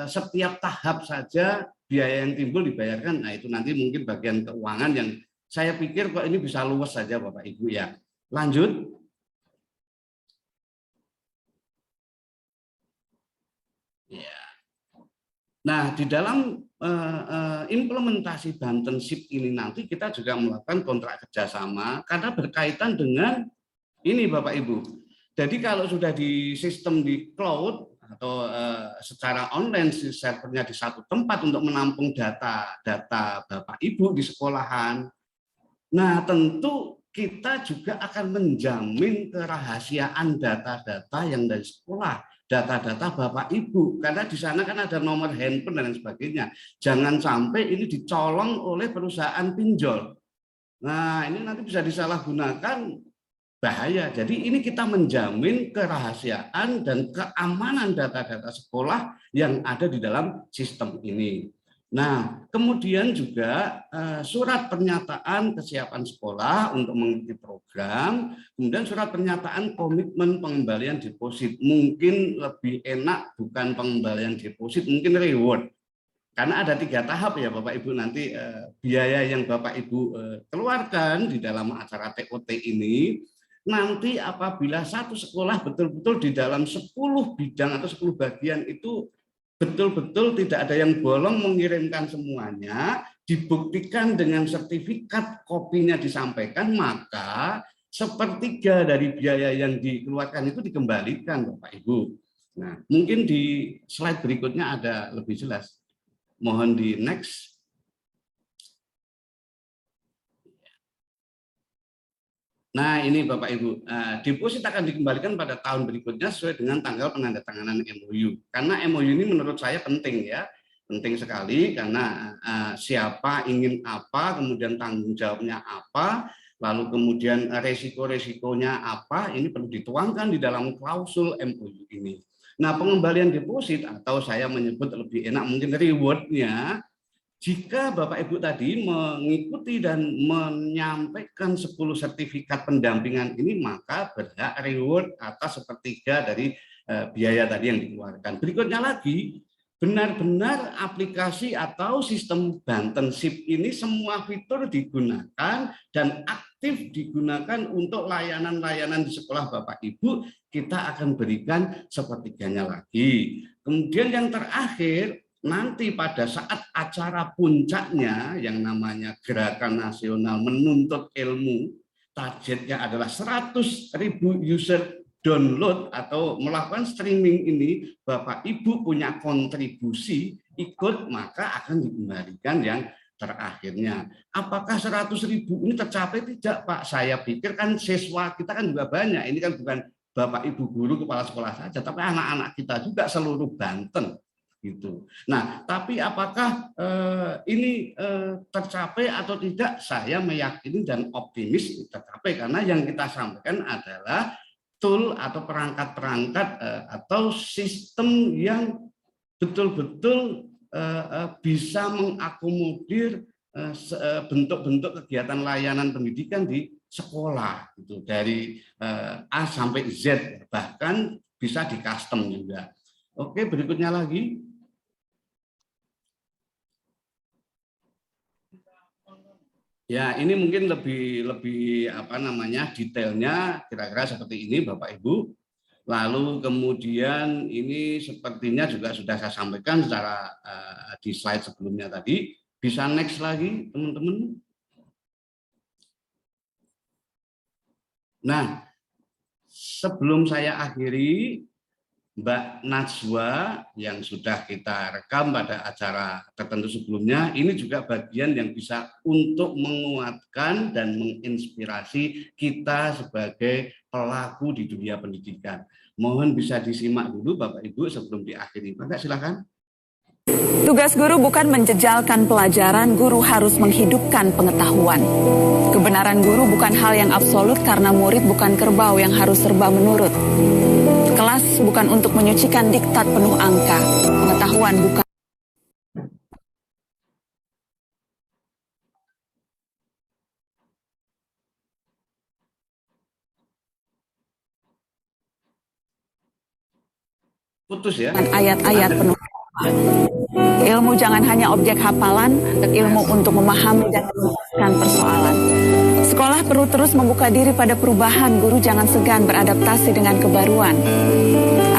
setiap tahap saja biaya yang timbul dibayarkan? Nah, itu nanti mungkin bagian keuangan yang saya pikir kok ini bisa luwes saja Bapak Ibu ya. Lanjut. Ya. Nah, di dalam implementasi Bantenship ini nanti kita juga melakukan kontrak kerjasama karena berkaitan dengan ini Bapak Ibu. Jadi kalau sudah di sistem di cloud atau secara online servernya di satu tempat untuk menampung data Bapak Ibu di sekolahan, nah tentu kita juga akan menjamin kerahasiaan data-data yang dari sekolah, data-data Bapak Ibu, karena di sana kan ada nomor handphone dan sebagainya. Jangan sampai ini dicolong oleh perusahaan pinjol. Nah, ini nanti bisa disalahgunakan, bahaya. Jadi ini kita menjamin kerahasiaan dan keamanan data-data sekolah yang ada di dalam sistem ini. Nah, kemudian juga surat pernyataan kesiapan sekolah untuk mengikuti program, kemudian surat pernyataan komitmen pengembalian deposit. Mungkin lebih enak bukan pengembalian deposit, mungkin reward. Karena ada 3 tahap ya Bapak Ibu, nanti biaya yang Bapak Ibu keluarkan di dalam acara TOT ini, nanti apabila satu sekolah betul-betul di dalam 10 bidang atau 10 bagian itu betul-betul tidak ada yang bolong mengirimkan semuanya, dibuktikan dengan sertifikat kopinya disampaikan, maka 1/3 dari biaya yang dikeluarkan itu dikembalikan Bapak Ibu. Nah, mungkin di slide berikutnya ada lebih jelas. Mohon di next. Nah ini Bapak Ibu, deposit akan dikembalikan pada tahun berikutnya sesuai dengan tanggal penandatanganan MOU. Karena MOU ini menurut saya penting ya, penting sekali karena siapa ingin apa, kemudian tanggung jawabnya apa, lalu kemudian resiko-resikonya apa, ini perlu dituangkan di dalam klausul MOU ini. Nah pengembalian deposit atau saya menyebut lebih enak mungkin rewardnya, jika Bapak Ibu tadi mengikuti dan menyampaikan 10 sertifikat pendampingan ini, maka berhak reward atas 1/3 dari biaya tadi yang dikeluarkan. Berikutnya lagi, benar-benar aplikasi atau sistem Bantenship ini semua fitur digunakan dan aktif digunakan untuk layanan-layanan di sekolah Bapak Ibu, kita akan berikan 1/3-nya lagi. Kemudian yang terakhir, nanti pada saat acara puncaknya yang namanya Gerakan Nasional Menuntut Ilmu, targetnya adalah 100.000 user download atau melakukan streaming ini, Bapak Ibu punya kontribusi ikut, maka akan dikembalikan yang terakhirnya. Apakah 100.000 ini tercapai? Tidak Pak, saya pikir kan siswa kita kan juga banyak, ini kan bukan Bapak Ibu guru kepala sekolah saja, tapi anak-anak kita juga seluruh Banten. Gitu. Nah, tapi apakah ini tercapai atau tidak? Saya meyakini dan optimis tercapai karena yang kita sampaikan adalah tool atau perangkat-perangkat atau sistem yang betul-betul bisa mengakomodir bentuk-bentuk kegiatan layanan pendidikan di sekolah, gitu, dari A sampai Z, bahkan bisa di custom juga. Oke, berikutnya lagi. Ya, ini mungkin lebih apa namanya detailnya kira-kira seperti ini Bapak Ibu. Lalu kemudian ini sepertinya juga sudah saya sampaikan secara di slide sebelumnya tadi. Bisa next lagi teman-teman. Nah, sebelum saya akhiri, Mbak Najwa yang sudah kita rekam pada acara tertentu sebelumnya, ini juga bagian yang bisa untuk menguatkan dan menginspirasi kita sebagai pelaku di dunia pendidikan. Mohon bisa disimak dulu Bapak Ibu sebelum diakhiri. Bapak silakan. Tugas guru bukan menjejalkan pelajaran, guru harus menghidupkan pengetahuan. Kebenaran guru bukan hal yang absolut karena murid bukan kerbau yang harus serba menurut. Kelas bukan untuk menyucikan diktat penuh angka. Pengetahuan bukan. Putus ya. Ayat-ayat penuh. Ilmu jangan hanya objek hafalan, ilmu untuk memahami dan menyelesaikan persoalan. Sekolah perlu terus membuka diri pada perubahan, guru jangan segan beradaptasi dengan kebaruan.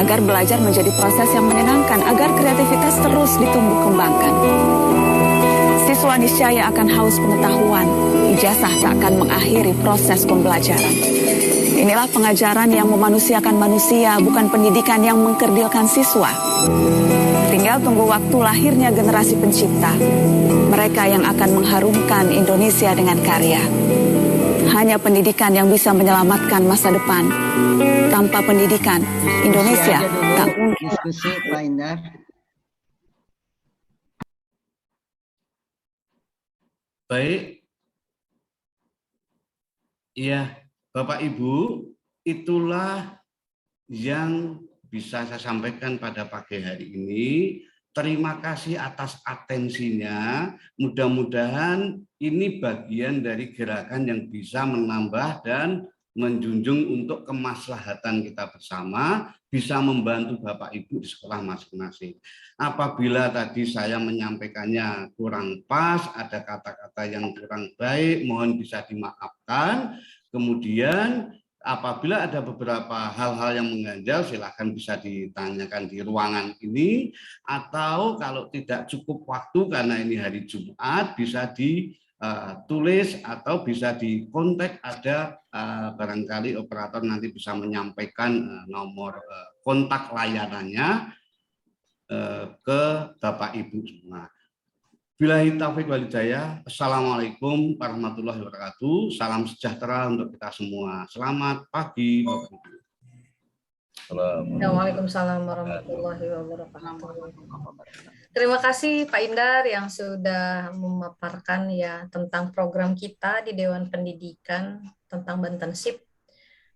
Agar belajar menjadi proses yang menyenangkan, agar kreativitas terus ditumbuh kembangkan. Siswa niscaya akan haus pengetahuan, ijazah tak akan mengakhiri proses pembelajaran. Inilah pengajaran yang memanusiakan manusia, bukan pendidikan yang mengkerdilkan siswa. Tinggal tunggu waktu lahirnya generasi pencipta. Mereka yang akan mengharumkan Indonesia dengan karya. Hanya pendidikan yang bisa menyelamatkan masa depan. Tanpa pendidikan, Indonesia tak mungkin. Diskusi Pak Indar. Baik. Iya, Bapak Ibu, itulah yang bisa saya sampaikan pada pagi hari ini. Terima kasih atas atensinya. Mudah-mudahan ini bagian dari gerakan yang bisa menambah dan menjunjung untuk kemaslahatan kita bersama, bisa membantu Bapak Ibu di sekolah masing-masing. Apabila tadi saya menyampaikannya kurang pas, ada kata-kata yang kurang baik, mohon bisa dimaafkan. Kemudian apabila ada beberapa hal-hal yang mengganjal, silakan bisa ditanyakan di ruangan ini, atau kalau tidak cukup waktu karena ini hari Jumat, bisa ditulis atau bisa dikontak, ada barangkali operator nanti bisa menyampaikan nomor kontak layanannya ke Bapak Ibu semua. Billahi taufiq wal hidayah. Assalamualaikum warahmatullahi wabarakatuh. Salam sejahtera untuk kita semua. Selamat pagi, Bapak Ibu. Waalaikumsalam warahmatullahi wabarakatuh. Terima kasih Pak Indar yang sudah memaparkan ya tentang program kita di Dewan Pendidikan tentang Bantensip.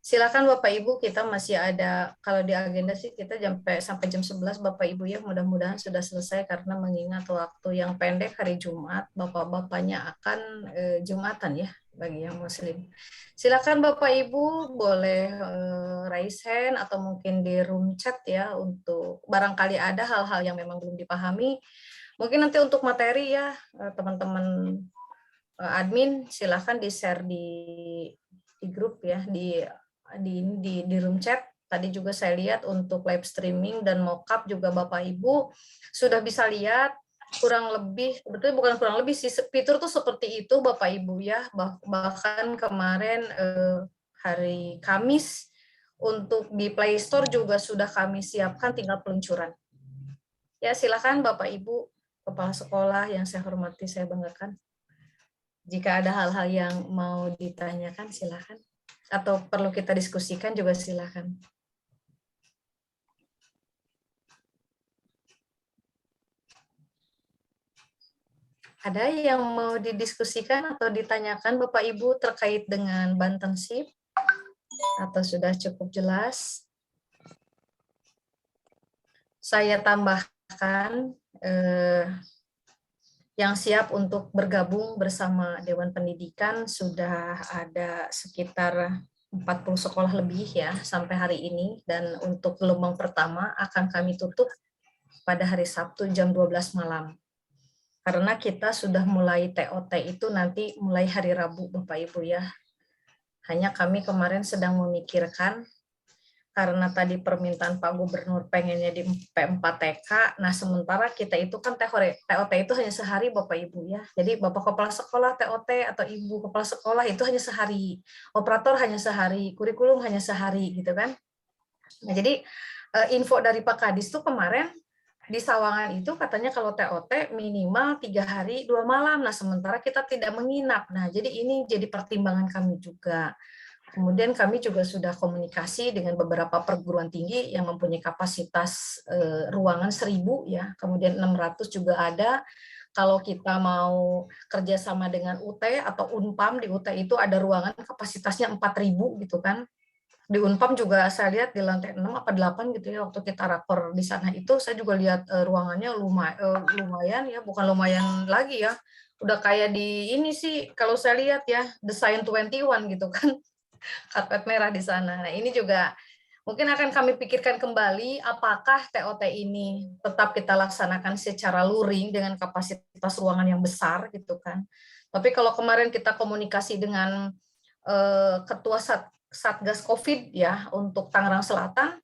Silakan Bapak Ibu, kita masih ada, kalau di agenda sih kita sampai jam 11 Bapak Ibu ya, mudah-mudahan sudah selesai karena mengingat waktu yang pendek hari Jumat, Bapak-bapaknya akan Jumatan ya bagi yang Muslim. Silakan Bapak Ibu boleh raise hand atau mungkin di room chat ya untuk barangkali ada hal-hal yang memang belum dipahami. Mungkin nanti untuk materi ya teman-teman admin silakan di-share di grup ya, di room chat. Tadi juga saya lihat untuk live streaming dan mockup juga Bapak Ibu sudah bisa lihat, kurang lebih, sebetulnya bukan kurang lebih sih, fitur tuh seperti itu Bapak Ibu ya. Bahkan kemarin hari Kamis untuk di Play Store juga sudah kami siapkan, tinggal peluncuran. Ya silakan Bapak Ibu Kepala Sekolah yang saya hormati, saya banggakan. Jika ada hal-hal yang mau ditanyakan silakan. Atau perlu kita diskusikan juga silakan. Ada yang mau didiskusikan atau ditanyakan Bapak Ibu terkait dengan Bantensip? Atau sudah cukup jelas? Saya tambahkan yang siap untuk bergabung bersama Dewan Pendidikan sudah ada sekitar 40 sekolah lebih ya sampai hari ini, dan untuk gelombang pertama akan kami tutup pada hari Sabtu jam 12 malam. Karena kita sudah mulai TOT itu nanti mulai hari Rabu Bapak Ibu ya. Hanya kami kemarin sedang memikirkan karena tadi permintaan Pak Gubernur pengennya di P4TK, nah sementara kita itu kan TOT itu hanya sehari Bapak Ibu ya. Jadi Bapak Kepala Sekolah TOT atau Ibu Kepala Sekolah itu hanya sehari, operator hanya sehari, kurikulum hanya sehari gitu kan. Nah jadi info dari Pak Kadis tuh kemarin di Sawangan itu katanya kalau TOT minimal 3 hari 2 malam, nah sementara kita tidak menginap. Nah jadi ini jadi pertimbangan kami juga. Kemudian kami juga sudah komunikasi dengan beberapa perguruan tinggi yang mempunyai kapasitas ruangan 1000 ya, kemudian 600 juga ada. Kalau kita mau kerjasama dengan UT atau Unpam, di UT itu ada ruangan kapasitasnya 4000 gitu kan. Di Unpam juga saya lihat di lantai 6 apa 8 gitu ya, waktu kita rakor di sana itu saya juga lihat ruangannya lumayan ya, bukan lumayan lagi ya. Udah kayak di ini sih kalau saya lihat ya, Desain 21 gitu kan. Karpet merah di sana. Nah, ini juga mungkin akan kami pikirkan kembali apakah TOT ini tetap kita laksanakan secara luring dengan kapasitas ruangan yang besar gitu kan. Tapi kalau kemarin kita komunikasi dengan Ketua Satgas Covid ya untuk Tangerang Selatan,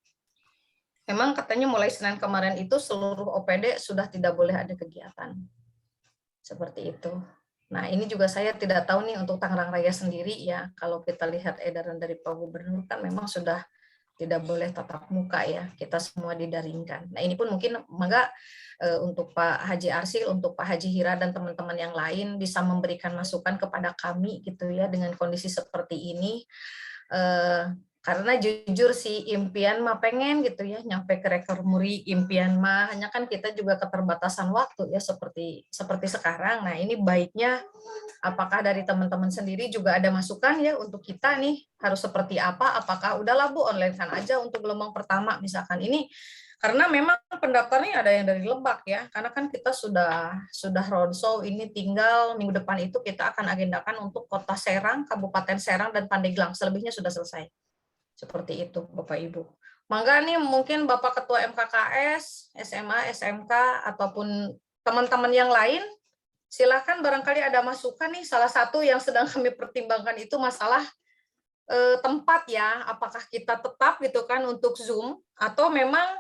memang katanya mulai Senin kemarin itu seluruh OPD sudah tidak boleh ada kegiatan. Seperti itu. Nah, ini juga saya tidak tahu nih untuk Tangerang Raya sendiri ya, kalau kita lihat edaran dari Pak Gubernur kan memang sudah tidak boleh tatap muka ya, kita semua didaringkan. Nah, ini pun mungkin mangga untuk Pak Haji Arsil, untuk Pak Haji Hira dan teman-teman yang lain bisa memberikan masukan kepada kami gitu ya dengan kondisi seperti ini. Karena jujur sih impian mah pengen gitu ya nyampe ke rekor muri, impian mah hanya kan kita juga keterbatasan waktu ya seperti sekarang. Nah ini baiknya apakah dari teman-teman sendiri juga ada masukan ya untuk kita nih harus seperti apa, apakah udahlah Bu online kan aja untuk gelombang pertama misalkan ini, karena memang pendaftarnya ada yang dari Lebak ya, karena kan kita sudah roadshow, ini tinggal minggu depan itu kita akan agendakan untuk Kota Serang, Kabupaten Serang dan Pandeglang, selebihnya sudah selesai. Seperti itu Bapak Ibu. Mangga nih mungkin Bapak Ketua MKKS, SMA, SMK, ataupun teman-teman yang lain, silakan barangkali ada masukan nih. Salah satu yang sedang kami pertimbangkan itu masalah tempat ya, apakah kita tetap gitu kan untuk Zoom, atau memang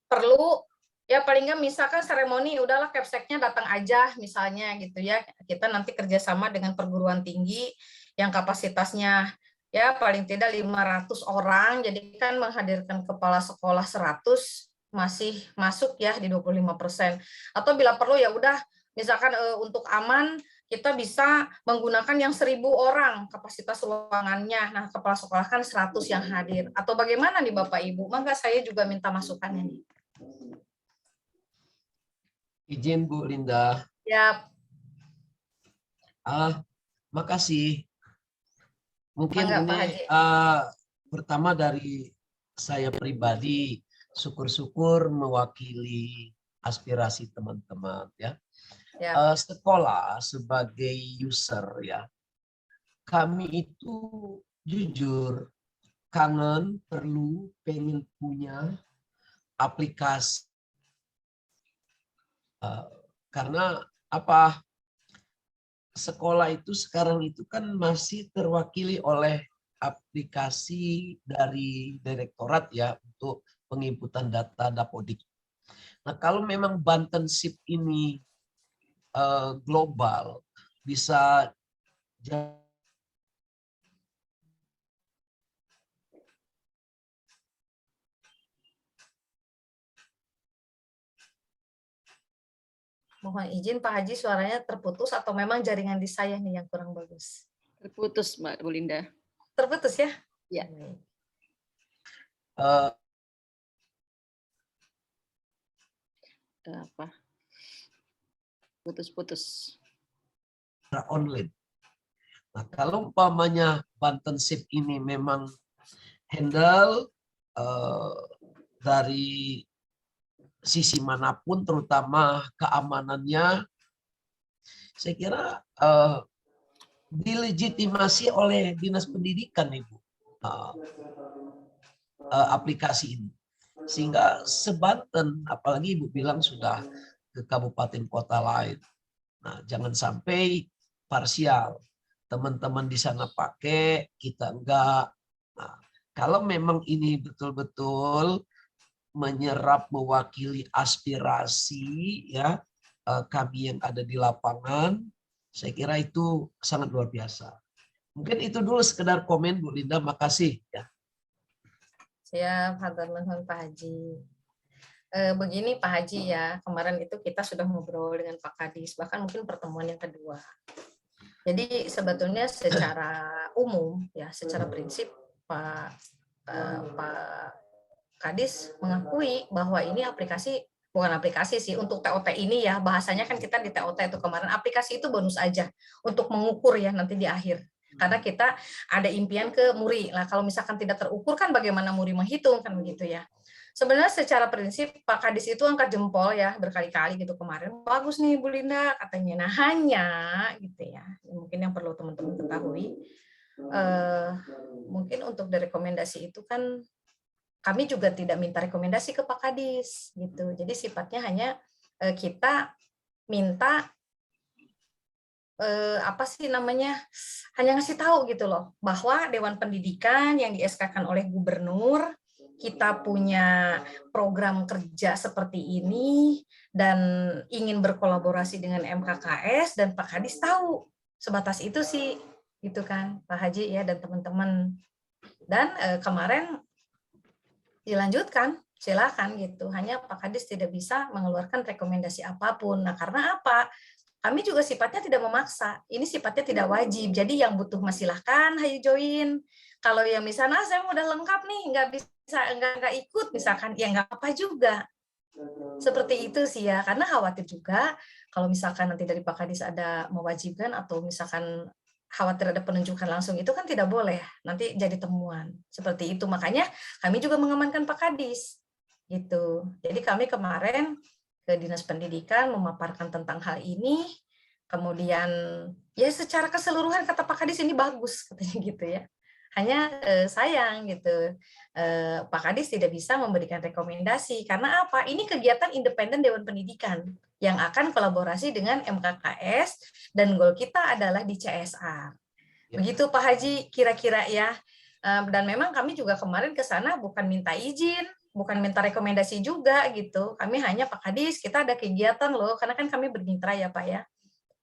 perlu ya paling nggak misalkan seremoni udahlah Kepseknya datang aja misalnya gitu ya, kita nanti kerjasama dengan perguruan tinggi yang kapasitasnya ya paling tidak 500 orang, jadi kan menghadirkan kepala sekolah 100 masih masuk ya di 25%. Atau bila perlu ya udah misalkan untuk aman kita bisa menggunakan yang 1000 orang kapasitas ruangannya. Nah, kepala sekolah kan 100 yang hadir. Atau bagaimana nih Bapak Ibu? Maka saya juga minta masukannya nih. Izin Bu Linda. Ya. Makasih. Mungkin Mangga, ini pertama dari saya pribadi syukur-syukur mewakili aspirasi teman-teman ya. Sekolah sebagai user ya, kami itu jujur kangen, perlu, pengen punya aplikasi karena apa? Sekolah itu sekarang itu kan masih terwakili oleh aplikasi dari direktorat ya untuk penginputan data Dapodik. Nah kalau memang Banten SIP ini global bisa Mohon izin Pak Haji, suaranya terputus atau memang jaringan di saya nih yang kurang bagus? Terputus Mbak Bu Linda. Terputus ya? Ya. Apa? Putus-putus. Online. Nah kalau umpamanya Banten SIP ini memang handle dari sisi manapun, terutama keamanannya, saya kira dilegitimasi oleh Dinas Pendidikan Ibu aplikasi ini, sehingga sebanten, apalagi Ibu bilang sudah ke kabupaten kota lain. Nah, jangan sampai parsial, teman-teman di sana pakai, kita enggak. Nah, Kalau memang ini betul-betul menyerap, mewakili aspirasi ya kami yang ada di lapangan, saya kira itu sangat luar biasa. Mungkin itu dulu sekedar komen Bu Linda, makasih ya. Siap, hatur nuhun Pak Haji. Begini Pak Haji ya, kemarin itu kita sudah ngobrol dengan Pak Kadis, bahkan mungkin pertemuan yang kedua. Jadi sebetulnya secara umum ya, secara prinsip Pak Kadis mengakui bahwa ini bukan aplikasi sih, untuk TOT ini ya, bahasanya kan kita di TOT itu kemarin, aplikasi itu bonus aja untuk mengukur ya nanti di akhir. Karena kita ada impian ke MURI. Lah kalau misalkan tidak terukur kan bagaimana MURI menghitung kan begitu ya. Sebenarnya secara prinsip Pak Kadis itu angkat jempol ya berkali-kali gitu kemarin. Bagus nih Bu Linda katanya. Nah hanya gitu ya. Mungkin yang perlu teman-teman ketahui. Mungkin untuk rekomendasi itu kan kami juga tidak minta rekomendasi ke Pak Kadis gitu. Jadi sifatnya hanya kita minta hanya ngasih tahu gitu loh bahwa Dewan Pendidikan yang di-SK-kan oleh Gubernur, kita punya program kerja seperti ini dan ingin berkolaborasi dengan MKKS, dan Pak Kadis tahu sebatas itu sih gitu kan Pak Haji ya dan teman-teman. Dan kemarin dilanjutkan silakan gitu, hanya Pak Kadis tidak bisa mengeluarkan rekomendasi apapun. Nah karena apa? Kami juga sifatnya tidak memaksa, ini sifatnya tidak wajib. Jadi yang butuh silahkan hayu join. Kalau yang misalnya saya udah lengkap nih, nggak ikut misalkan, ya nggak apa juga. Seperti itu sih ya, karena khawatir juga kalau misalkan nanti dari Pak Kadis ada mewajibkan atau misalkan khawatir ada penunjukan langsung, itu kan tidak boleh, nanti jadi temuan. Seperti itu, makanya kami juga mengamankan Pak Kadis. Gitu. Jadi kami kemarin ke Dinas Pendidikan memaparkan tentang hal ini, kemudian ya secara keseluruhan kata Pak Kadis ini bagus katanya gitu ya. Hanya sayang gitu Pak Kadis tidak bisa memberikan rekomendasi karena apa? Ini kegiatan independen Dewan Pendidikan yang akan kolaborasi dengan MKKS dan goal kita adalah di CSR. Begitu Pak Haji kira-kira ya. Dan memang kami juga kemarin ke sana bukan minta izin, bukan minta rekomendasi juga gitu. Kami hanya Pak Kadis, kita ada kegiatan loh, karena kan kami bermitra ya Pak ya.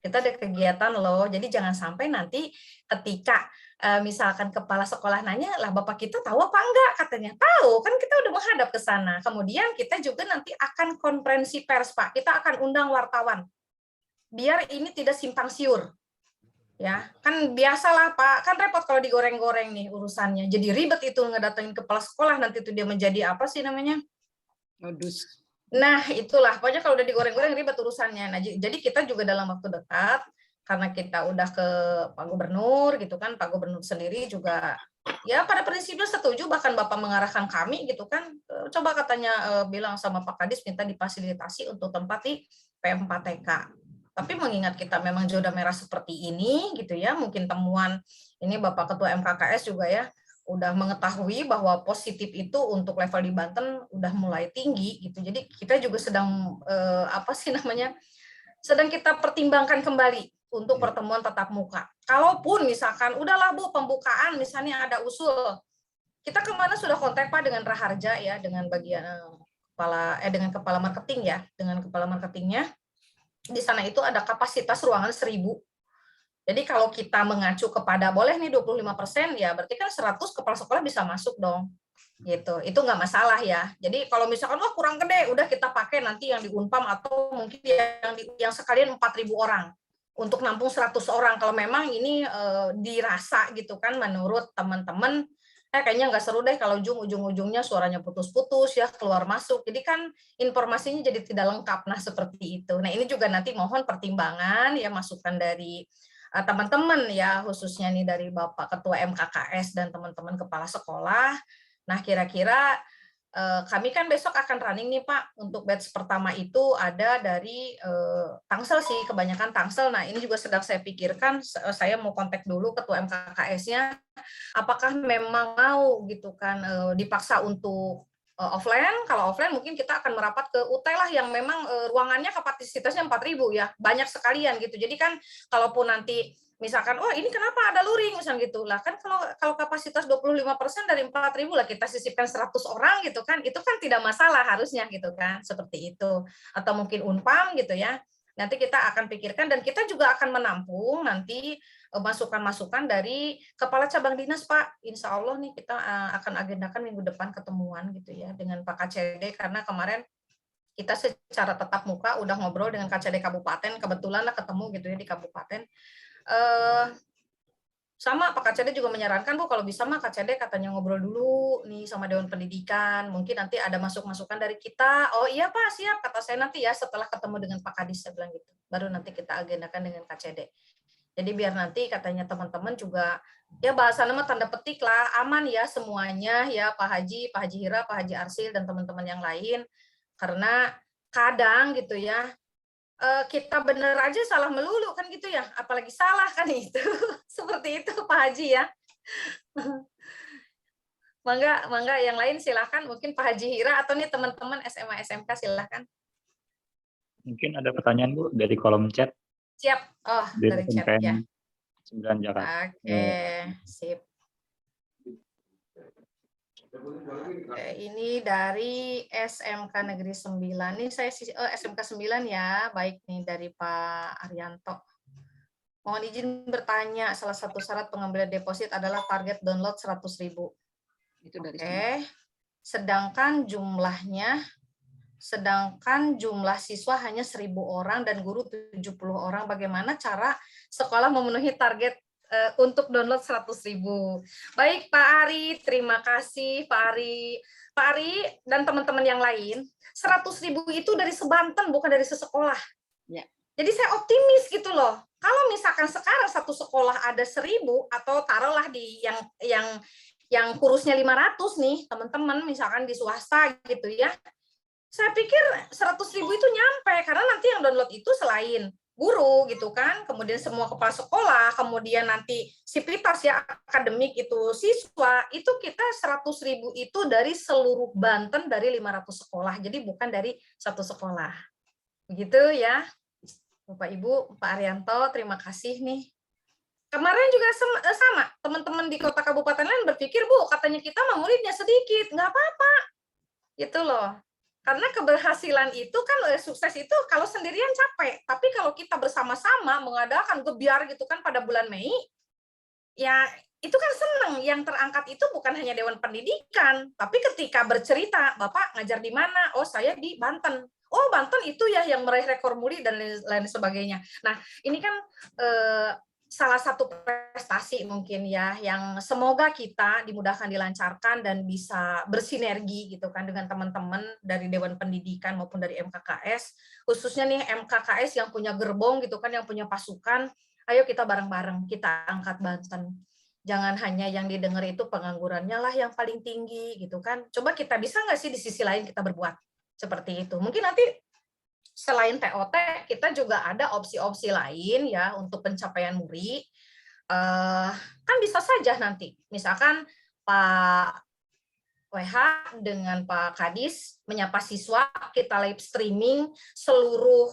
Kita ada kegiatan loh, jadi jangan sampai nanti ketika misalkan kepala sekolah nanya, lah Bapak kita tahu apa enggak? Katanya, tahu, kan kita udah menghadap ke sana. Kemudian kita juga nanti akan konferensi pers Pak, kita akan undang wartawan. Biar ini tidak simpang siur. Ya, kan biasalah Pak, kan repot kalau digoreng-goreng nih urusannya. Jadi ribet itu ngedatengin kepala sekolah, nanti itu dia menjadi apa sih namanya? Modus. Nah, itulah, pokoknya kalau udah digoreng-goreng ribet urusannya. Nah, jadi kita juga dalam waktu dekat, karena kita udah ke Pak Gubernur gitu kan, Pak Gubernur sendiri juga ya pada prinsipnya setuju, bahkan Bapak mengarahkan kami gitu kan, coba katanya bilang sama Pak Kadis minta difasilitasi untuk tempat di PM4TK. Tapi mengingat kita memang zona merah seperti ini gitu ya, mungkin temuan ini Bapak Ketua MKKS juga ya udah mengetahui bahwa positif itu untuk level di Banten udah mulai tinggi gitu. Jadi kita juga sedang sedang kita pertimbangkan kembali untuk pertemuan tatap muka. Kalaupun misalkan udahlah Bu pembukaan misalnya ada usul. Kita kemana sudah kontak Pak dengan Raharja ya, dengan bagian dengan kepala marketing ya, dengan kepala marketingnya. Di sana itu ada kapasitas ruangan 1000. Jadi kalau kita mengacu kepada boleh nih 25%, ya berarti kan 100 kepala sekolah bisa masuk dong. Gitu. Itu nggak masalah ya. Jadi kalau misalkan wah kurang gede, udah kita pakai nanti yang di Unpam atau mungkin yang sekalian 4.000 orang untuk nampung 100 orang. Kalau memang ini dirasa gitu kan menurut teman-teman kayaknya nggak seru deh kalau ujung-ujungnya suaranya putus-putus ya, keluar masuk. Jadi kan informasinya jadi tidak lengkap. Nah, seperti itu. Nah, ini juga nanti mohon pertimbangan ya, masukan dari teman-teman ya, khususnya nih dari Bapak Ketua MKKS dan teman-teman kepala sekolah. Nah, kira-kira kami kan besok akan running nih Pak, untuk batch pertama itu ada dari Tangsel sih, kebanyakan Tangsel. Nah, ini juga sedang saya pikirkan, saya mau kontak dulu Ketua MKKS-nya, apakah memang mau gitu kan dipaksa untuk offline. Kalau offline mungkin kita akan merapat ke UT lah yang memang ruangannya kapasitasnya 4.000 ya, banyak sekalian gitu. Jadi kan kalaupun nanti misalkan, oh ini kenapa ada luring, misalnya gitu lah kan, kalau kapasitas 25% dari 4.000 lah kita sisipkan 100 orang gitu kan, itu kan tidak masalah harusnya gitu kan, seperti itu. Atau mungkin Unpam gitu ya, nanti kita akan pikirkan, dan kita juga akan menampung nanti masukan-masukan dari kepala cabang dinas, Pak. Insya Allah nih kita akan agendakan minggu depan ketemuan gitu ya dengan Pak KCD, karena kemarin kita secara tatap muka udah ngobrol dengan KCD kabupaten, kebetulan lah ketemu gitu ya di kabupaten. Sama Pak KCD juga menyarankan, Bu, kalau bisa mah KCD katanya ngobrol dulu nih sama Dewan Pendidikan, mungkin nanti ada masukan dari kita. Oh iya Pak, siap, kata saya nanti ya setelah ketemu dengan Pak Kadis, saya bilang gitu. Baru nanti kita agendakan dengan KCD. Jadi biar nanti katanya teman-teman juga, ya bahasanya mah tanda petik lah, aman ya semuanya ya, Pak Haji Hira, Pak Haji Arsil, dan teman-teman yang lain. Karena kadang gitu ya, kita bener aja salah melulu kan gitu ya, apalagi salah kan itu. Seperti itu Pak Haji ya. Mangga yang lain silahkan, mungkin Pak Haji Hira atau nih teman-teman SMA SMK silahkan. Mungkin ada pertanyaan Bu dari kolom chat. Siap. Oh, dari chat ya. 9 Jakarta. Oke, sip. Ini dari SMK Negeri 9. Ini saya SMK 9 ya. Baik nih dari Pak Arianto. Mohon izin bertanya, salah satu syarat pengambilan deposit adalah target download 100.000. Itu dari Sedangkan jumlah siswa hanya 1.000 orang dan guru 70 orang. Bagaimana cara sekolah memenuhi target untuk download 100.000? Baik Pak Ari, terima kasih Pak Ari. Pak Ari dan teman-teman yang lain, 100.000 itu dari sebanten, bukan dari sesekolah. Ya. Jadi saya optimis gitu loh. Kalau misalkan sekarang satu sekolah ada 1.000 atau taruhlah di yang kurusnya 500 nih, teman-teman, misalkan di swasta gitu ya. Saya pikir 100.000 itu nyampe, karena nanti yang download itu selain guru gitu kan, kemudian semua kepala sekolah, kemudian nanti sivitas ya akademik itu siswa, itu kita 100.000 itu dari seluruh Banten dari 500 sekolah, jadi bukan dari satu sekolah. Begitu ya, Bapak Ibu, Pak Arianto, terima kasih nih. Kemarin juga sama, teman-teman di kota kabupaten lain berpikir, Bu, katanya kita mah muridnya sedikit, nggak apa-apa, gitu loh. Karena keberhasilan itu kan, sukses itu kalau sendirian capek, tapi kalau kita bersama-sama mengadakan gebiar gitu kan pada bulan Mei, ya itu kan senang. Yang terangkat itu bukan hanya Dewan Pendidikan, tapi ketika bercerita, Bapak ngajar di mana? Oh, saya di Banten. Oh, Banten itu ya yang meraih rekor muri dan lain sebagainya. Nah, ini kan salah satu prestasi mungkin ya, yang semoga kita dimudahkan, dilancarkan, dan bisa bersinergi gitu kan dengan teman-teman dari Dewan Pendidikan maupun dari MKKS, khususnya nih MKKS yang punya gerbong gitu kan, yang punya pasukan. Ayo kita bareng-bareng, kita angkat Banten. Jangan hanya yang didengar itu penganggurannya lah yang paling tinggi gitu kan. Coba kita bisa nggak sih di sisi lain kita berbuat seperti itu. Mungkin nanti selain TOT, kita juga ada opsi-opsi lain ya untuk pencapaian muri. Kan bisa saja nanti, misalkan Pak WH dengan Pak Kadis menyapa siswa, kita live streaming seluruh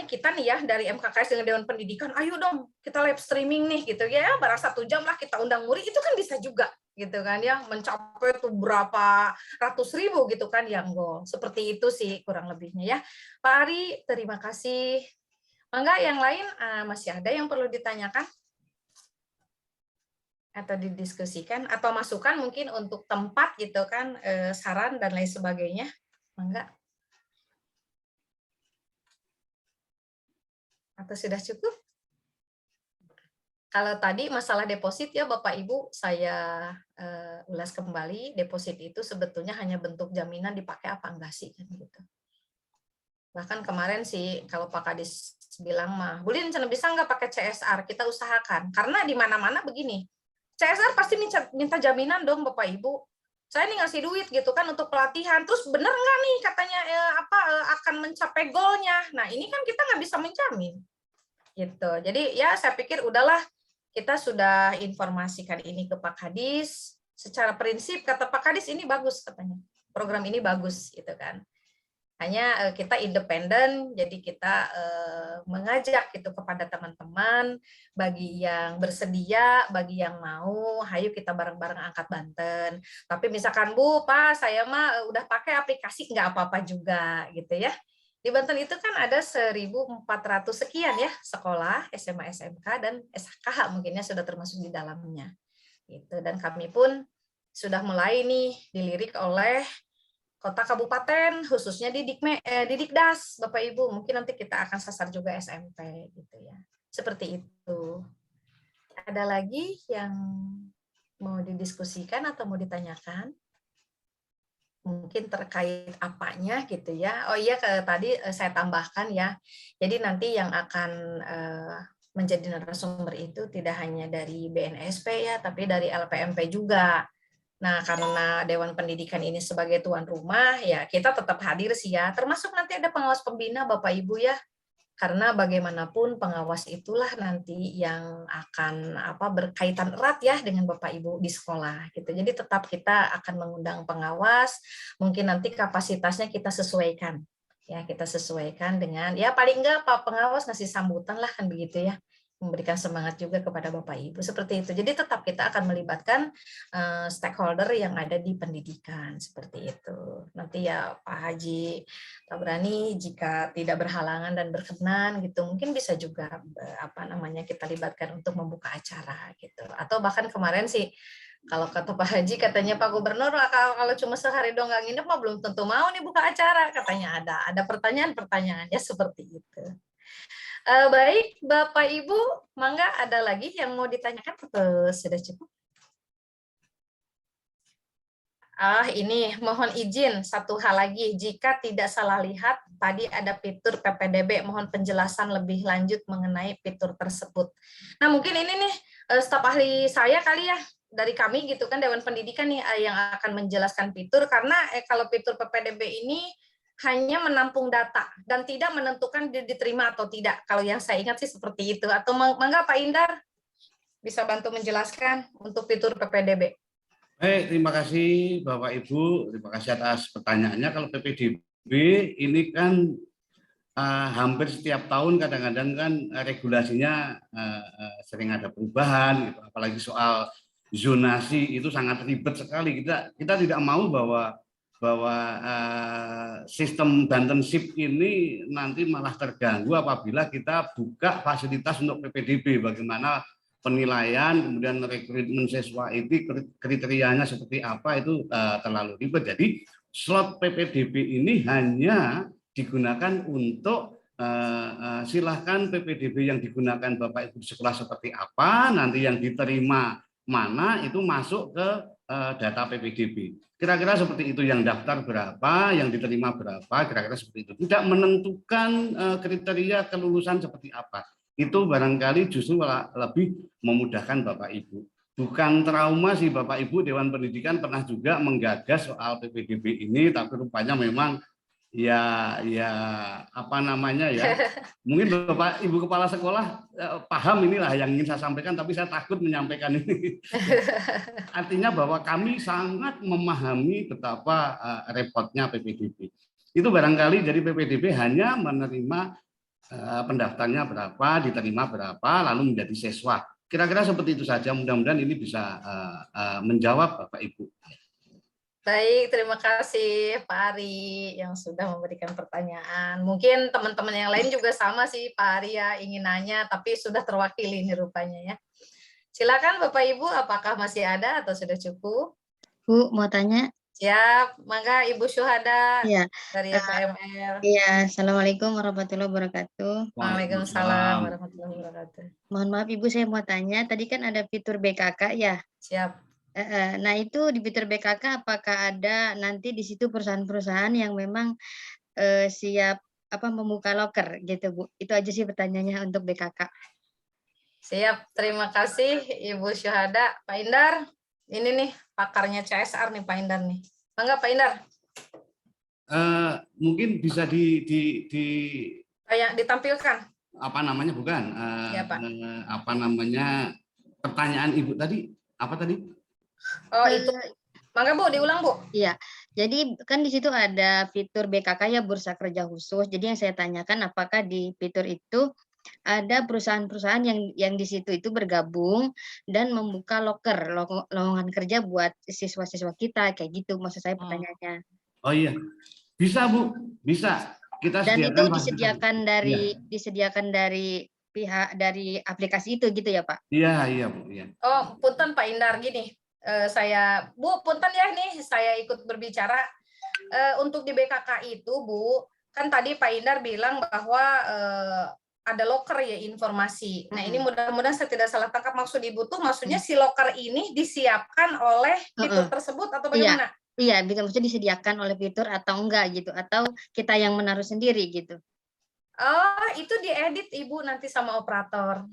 kita nih ya dari MKKS dengan Dewan Pendidikan, ayo dong kita live streaming nih gitu ya, barang 1 jam lah kita undang muri, itu kan bisa juga gitu kan ya, mencapai tuh berapa ratus ribu gitu kan yang goal. Seperti itu sih kurang lebihnya ya. Pak Ari, terima kasih. Mangga yang lain masih ada yang perlu ditanyakan atau didiskusikan atau masukan mungkin untuk tempat gitu kan, saran dan lain sebagainya. Mangga. Atau sudah cukup? Kalau tadi masalah deposit ya Bapak Ibu, saya ulas kembali, deposit itu sebetulnya hanya bentuk jaminan dipakai apa enggak sih kan gitu. Bahkan kemarin sih kalau Pak Kadis bilang mah, Bulin bisa nggak pakai CSR, kita usahakan. Karena di mana-mana begini, CSR pasti minta jaminan dong Bapak Ibu. Saya nih ngasih duit gitu kan untuk pelatihan, terus bener nggak nih katanya akan mencapai goalnya. Nah ini kan kita nggak bisa menjamin gitu. Jadi ya saya pikir udahlah, kita sudah informasikan ini ke Pak Kadis. Secara prinsip kata Pak Kadis ini bagus katanya, program ini bagus gitu kan. Hanya kita independen, jadi kita mengajak gitu kepada teman-teman, bagi yang bersedia, bagi yang mau, hayu kita bareng-bareng angkat Banten. Tapi misalkan Bu, Pak, saya mah udah pakai aplikasi, nggak apa-apa juga gitu ya. Di Banten itu kan ada 1.400 sekian ya sekolah SMA, SMK, dan SKH mungkinnya sudah termasuk di dalamnya. Gitu. Dan kami pun sudah mulai nih dilirik oleh kota kabupaten, khususnya di Dikdas, Bapak Ibu. Mungkin nanti kita akan sasar juga SMP gitu ya. Seperti itu. Ada lagi yang mau didiskusikan atau mau ditanyakan? Mungkin terkait apanya gitu ya. Oh iya, tadi saya tambahkan ya. Jadi nanti yang akan menjadi narasumber itu tidak hanya dari BNSP ya, tapi dari LPMP juga. Nah, karena Dewan Pendidikan ini sebagai tuan rumah, ya kita tetap hadir sih ya. Termasuk nanti ada pengawas pembina Bapak Ibu ya. Karena bagaimanapun pengawas itulah nanti yang akan berkaitan erat ya dengan Bapak Ibu di sekolah gitu. Jadi tetap kita akan mengundang pengawas, mungkin nanti kapasitasnya kita sesuaikan. Ya, kita sesuaikan dengan ya paling enggak Pak pengawas ngasih sambutan lah kan begitu ya. Memberikan semangat juga kepada Bapak Ibu seperti itu. Jadi tetap kita akan melibatkan stakeholder yang ada di pendidikan seperti itu. Nanti ya Pak Haji Tabrani jika tidak berhalangan dan berkenan gitu, mungkin bisa juga kita libatkan untuk membuka acara gitu. Atau bahkan kemarin sih kalau kata Pak Haji katanya Pak Gubernur kalau cuma sehari doang nggak nginep mah belum tentu mau nih buka acara, katanya ada pertanyaan-pertanyaannya seperti itu. Baik, Bapak Ibu, mangga ada lagi yang mau ditanyakan atau sudah cukup? Ini mohon izin satu hal lagi, jika tidak salah lihat tadi ada fitur PPDB, mohon penjelasan lebih lanjut mengenai fitur tersebut. Nah mungkin ini nih staf ahli saya kali ya dari kami gitu kan Dewan Pendidikan nih yang akan menjelaskan fitur, karena kalau fitur PPDB ini hanya menampung data dan tidak menentukan diterima atau tidak. Kalau yang saya ingat sih seperti itu. Atau mangga Pak Indar bisa bantu menjelaskan untuk fitur PPDB. Baik, terima kasih Bapak Ibu. Terima kasih atas pertanyaannya. Kalau PPDB ini kan hampir setiap tahun kadang-kadang kan regulasinya sering ada perubahan, gitu. Apalagi soal zonasi itu sangat ribet sekali. Kita tidak mau bahwa sistem Bantenship ini nanti malah terganggu apabila kita buka fasilitas untuk PPDB, bagaimana penilaian, kemudian rekrutmen siswa itu kriterianya seperti apa, itu terlalu ribet. Jadi slot PPDB ini hanya digunakan untuk silahkan PPDB yang digunakan Bapak Ibu di sekolah seperti apa, nanti yang diterima mana itu masuk ke data PPDB. Kira-kira seperti itu, yang daftar berapa, yang diterima berapa, kira-kira seperti itu. Tidak menentukan kriteria kelulusan seperti apa. Itu barangkali justru lebih memudahkan Bapak Ibu. Bukan trauma sih Bapak Ibu, Dewan Pendidikan pernah juga menggagas soal PPDB ini, tapi rupanya memang mungkin Bapak Ibu Kepala Sekolah paham inilah yang ingin saya sampaikan, tapi saya takut menyampaikan ini. Artinya bahwa kami sangat memahami betapa repotnya PPDB. Itu barangkali jadi PPDB hanya menerima pendaftarnya berapa, diterima berapa, lalu menjadi siswa. Kira-kira seperti itu saja, mudah-mudahan ini bisa menjawab Bapak Ibu. Baik, terima kasih Pak Ari yang sudah memberikan pertanyaan. Mungkin teman-teman yang lain juga sama sih Pak Ari ya, ingin nanya, tapi sudah terwakili ini rupanya ya. Silakan Bapak Ibu, apakah masih ada atau sudah cukup? Bu, mau tanya? Siap, mangga Ibu Syuhada ya. dari FMR. Iya, Assalamualaikum warahmatullahi wabarakatuh. Waalaikumsalam warahmatullahi wabarakatuh. Mohon maaf Ibu, saya mau tanya, tadi kan ada fitur BKK ya? Siap. Nah itu di fitur BKK apakah ada nanti di situ perusahaan-perusahaan yang memang siap membuka loker gitu Bu? Itu aja sih pertanyaannya untuk BKK. Siap, terima kasih Ibu Syuhada. Pak Indar, ini nih pakarnya CSR nih Pak Indar nih. Mangga Pak Indar. Mungkin bisa ditampilkan. Apa namanya bukan? Ya, Pak. Pertanyaan Ibu tadi apa tadi? Oh itu, mangga Bu, diulang Bu. Iya, Jadi kan di situ ada fitur BKK ya, bursa kerja khusus. Jadi yang saya tanyakan apakah di fitur itu ada perusahaan-perusahaan yang di situ itu bergabung dan membuka lowongan kerja buat siswa-siswa kita kayak gitu, maksud saya pertanyaannya. Oh iya, bisa Bu, bisa. Kita Dan itu sediakan disediakan dari pihak dari aplikasi itu gitu ya Pak? Iya Bu. Iya. Oh, punten Pak Indar, gini, saya Bu, punten ya nih, saya ikut berbicara. Untuk di BKK itu Bu, kan tadi Pak Indar bilang bahwa ada loker ya informasi. Nah ini mudah-mudahan saya tidak salah tangkap maksud Ibu tuh, maksudnya si loker ini disiapkan oleh fitur tersebut atau bagaimana? Iya, maksudnya disediakan oleh fitur atau enggak gitu, atau kita yang menaruh sendiri gitu. Oh, itu diedit Ibu nanti sama operator.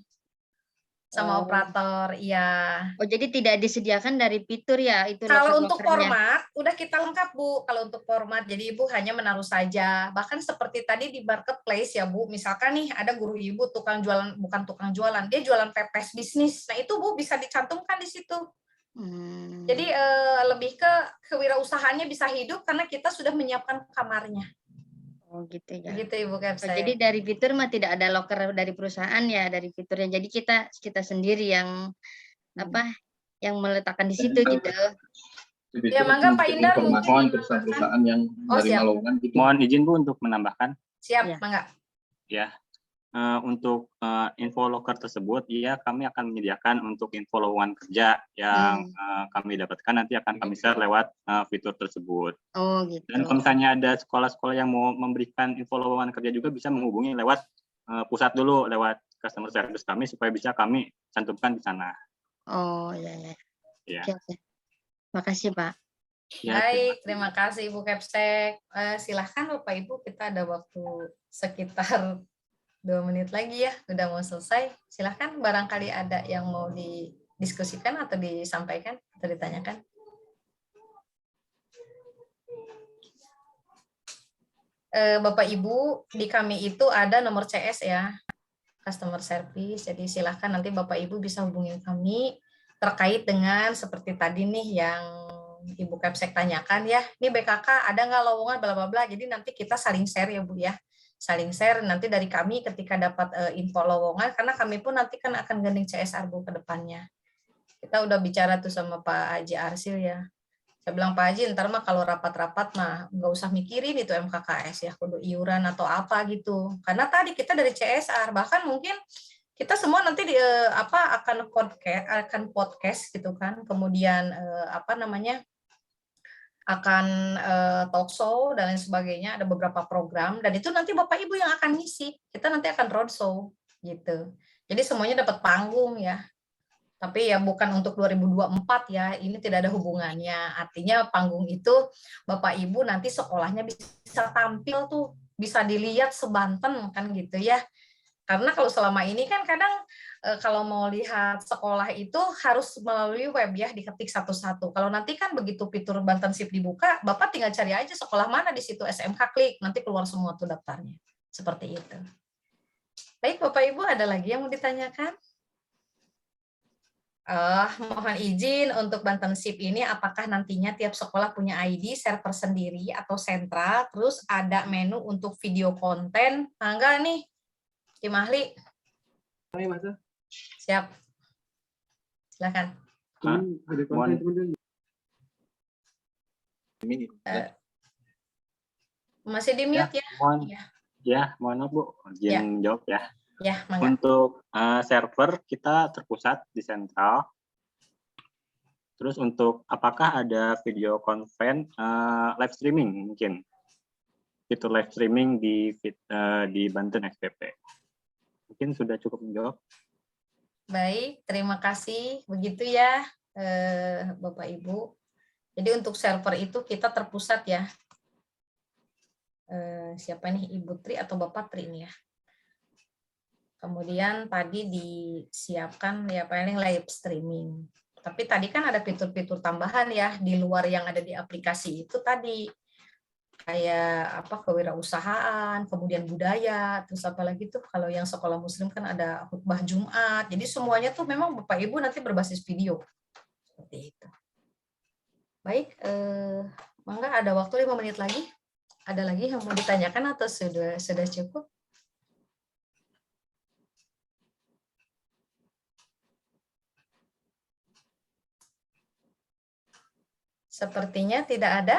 Operator, iya. Oh, jadi tidak disediakan dari fitur ya itu. Kalau untuk format udah kita lengkap Bu. Kalau untuk format jadi Ibu hanya menaruh saja. Bahkan seperti tadi di marketplace ya Bu, misalkan nih ada guru Ibu tukang jualan, bukan tukang jualan, dia jualan pepes bisnis. Nah, itu Bu bisa dicantumkan di situ. Jadi lebih ke kewirausahanya bisa hidup karena kita sudah menyiapkan kamarnya. Oh gitu ya. Gitu Ibu Kepsek. Jadi dari fitur mah tidak ada loker dari perusahaan ya, dari fiturnya. Jadi kita sendiri yang yang meletakkan di situ gitu. Ya mangga Pak Indar mungkin perusahaan yang menerima lowongan gitu. Mohon izin Bu untuk menambahkan. Siap, mangga. Ya. Untuk info loker tersebut, ya kami akan menyediakan untuk info lowongan kerja yang kami dapatkan nanti akan kami share lewat fitur tersebut. Oh gitu. Dan kalau misalnya ada sekolah-sekolah yang mau memberikan info lowongan kerja juga bisa menghubungi lewat pusat dulu, lewat customer service kami supaya bisa kami cantumkan di sana. Oh ya. Oke. Makasih Pak. Ya, baik, terima kasih Ibu Kepsek. Silahkan Bapak Ibu, kita ada waktu sekitar 2 menit lagi ya, udah mau selesai. Silahkan, barangkali ada yang mau didiskusikan atau disampaikan atau ditanyakan. Bapak Ibu, di kami itu ada nomor CS ya, customer service. Jadi silahkan nanti Bapak Ibu bisa hubungi kami terkait dengan seperti tadi nih yang Ibu Kepsek tanyakan ya. Ini BKK ada nggak lowongan bla bla bla. Jadi nanti kita saling share ya Bu ya. Saling share nanti dari kami ketika dapat info lowongan, karena kami pun nanti kan akan gandeng CSR Bu ke depannya. Kita udah bicara tuh sama Pak Haji Arsil ya. Saya bilang Pak Haji, ntar mah kalau rapat-rapat mah nggak usah mikirin itu MKKS ya, kudu iuran atau apa gitu. Karena tadi kita dari CSR, bahkan mungkin kita semua nanti akan podcast gitu kan. Kemudian akan talk show dan lain sebagainya, ada beberapa program dan itu nanti Bapak Ibu yang akan ngisi. Kita nanti akan roadshow gitu. Jadi semuanya dapat panggung ya. Tapi ya bukan untuk 2024 ya, ini tidak ada hubungannya. Artinya panggung itu Bapak Ibu nanti sekolahnya bisa tampil tuh, bisa dilihat sebanten kan gitu ya. Karena kalau selama ini kan kadang kalau mau lihat sekolah itu harus melalui web ya, diketik satu-satu. Kalau nanti kan begitu fitur Bantensip dibuka, Bapak tinggal cari aja sekolah mana di situ, SMK klik, nanti keluar semua tuh daftarnya. Seperti itu. Baik Bapak Ibu, ada lagi yang mau ditanyakan? Mohon izin untuk Bantensip ini apakah nantinya tiap sekolah punya ID, server sendiri atau sentral, terus ada menu untuk video konten, enggak nih? Tim ahli. Siap. Silakan. Masih di mute ya? Mohon maaf Bu, izin jawab ya. Ya, untuk server kita terpusat di sentral. Terus untuk apakah ada video conference live streaming mungkin? Fitur live streaming di Banten SPP. Mungkin sudah cukup menjawab. Baik, terima kasih. Begitu ya, Bapak Ibu. Jadi untuk server itu kita terpusat ya. Siapa nih, Ibu Tri atau Bapak Tri ini ya? Kemudian tadi disiapkan ya paling live streaming. Tapi tadi kan ada fitur-fitur tambahan ya di luar yang ada di aplikasi itu tadi. Kayak kewirausahaan, kemudian budaya, terus apa lagi tuh kalau yang sekolah muslim kan ada khutbah Jumat. Jadi semuanya tuh memang Bapak Ibu nanti berbasis video. Seperti itu. Baik, Mangga ada waktu 5 menit lagi. Ada lagi yang mau ditanyakan atau sudah cukup? Sepertinya tidak ada.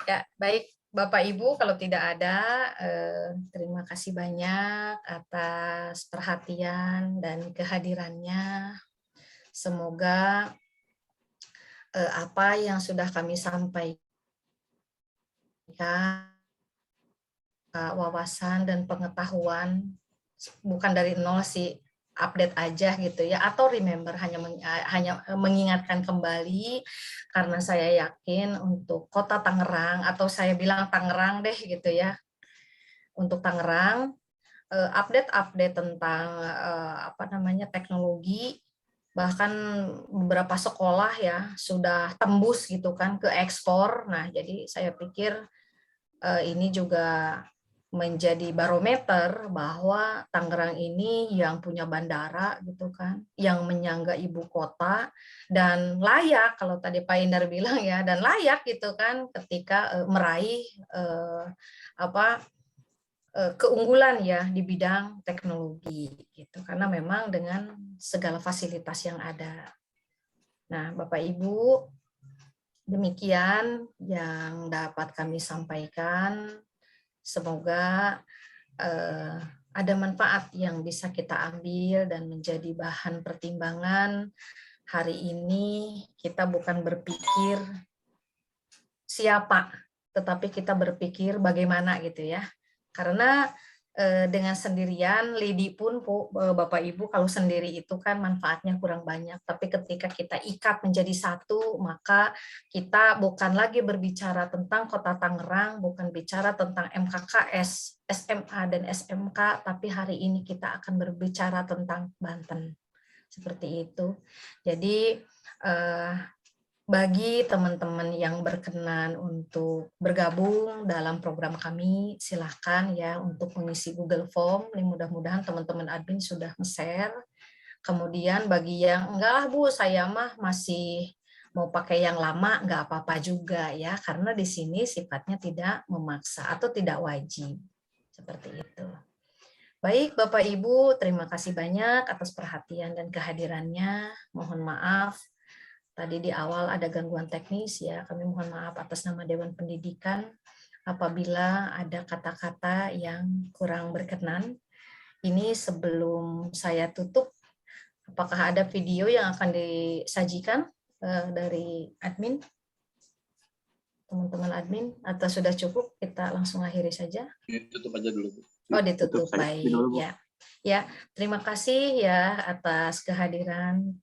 Ya, baik Bapak Ibu, kalau tidak ada, terima kasih banyak atas perhatian dan kehadirannya. Semoga apa yang sudah kami sampaikan, wawasan dan pengetahuan, bukan dari nol sih, update aja gitu ya, atau remember, hanya mengingatkan kembali, karena saya yakin untuk Kota Tangerang, atau saya bilang Tangerang deh gitu ya, untuk Tangerang, update tentang teknologi, bahkan beberapa sekolah ya sudah tembus gitu kan ke ekspor. Nah, jadi saya pikir ini juga menjadi barometer bahwa Tangerang ini yang punya bandara gitu kan, yang menyangga ibu kota, dan layak, kalau tadi Pak Indar bilang ya, dan layak gitu kan ketika meraih keunggulan ya di bidang teknologi gitu, karena memang dengan segala fasilitas yang ada. Nah, Bapak Ibu, demikian yang dapat kami sampaikan. Semoga ada manfaat yang bisa kita ambil dan menjadi bahan pertimbangan. Hari ini kita bukan berpikir siapa, tetapi kita berpikir bagaimana gitu ya. Karena dengan sendirian, lidi pun Bapak Ibu, kalau sendiri itu kan manfaatnya kurang banyak. Tapi ketika kita ikat menjadi satu, maka kita bukan lagi berbicara tentang Kota Tangerang, bukan bicara tentang MKKS, SMA dan SMK, tapi hari ini kita akan berbicara tentang Banten. Seperti itu. Jadi bagi teman-teman yang berkenan untuk bergabung dalam program kami, silahkan ya untuk mengisi Google Form. Mudah-mudahan teman-teman admin sudah nge-share. Kemudian bagi yang enggak lah Bu, saya mah masih mau pakai yang lama, enggak apa-apa juga ya, karena di sini sifatnya tidak memaksa atau tidak wajib. Seperti itu. Baik Bapak Ibu, terima kasih banyak atas perhatian dan kehadirannya. Mohon maaf tadi di awal ada gangguan teknis ya, kami mohon maaf atas nama Dewan Pendidikan apabila ada kata-kata yang kurang berkenan. Ini sebelum saya tutup, apakah ada video yang akan disajikan dari admin? Teman-teman admin, atau sudah cukup kita langsung akhiri saja? Ditutup aja dulu. Oh, ditutup, baik ya. Ya, terima kasih ya atas kehadirannya.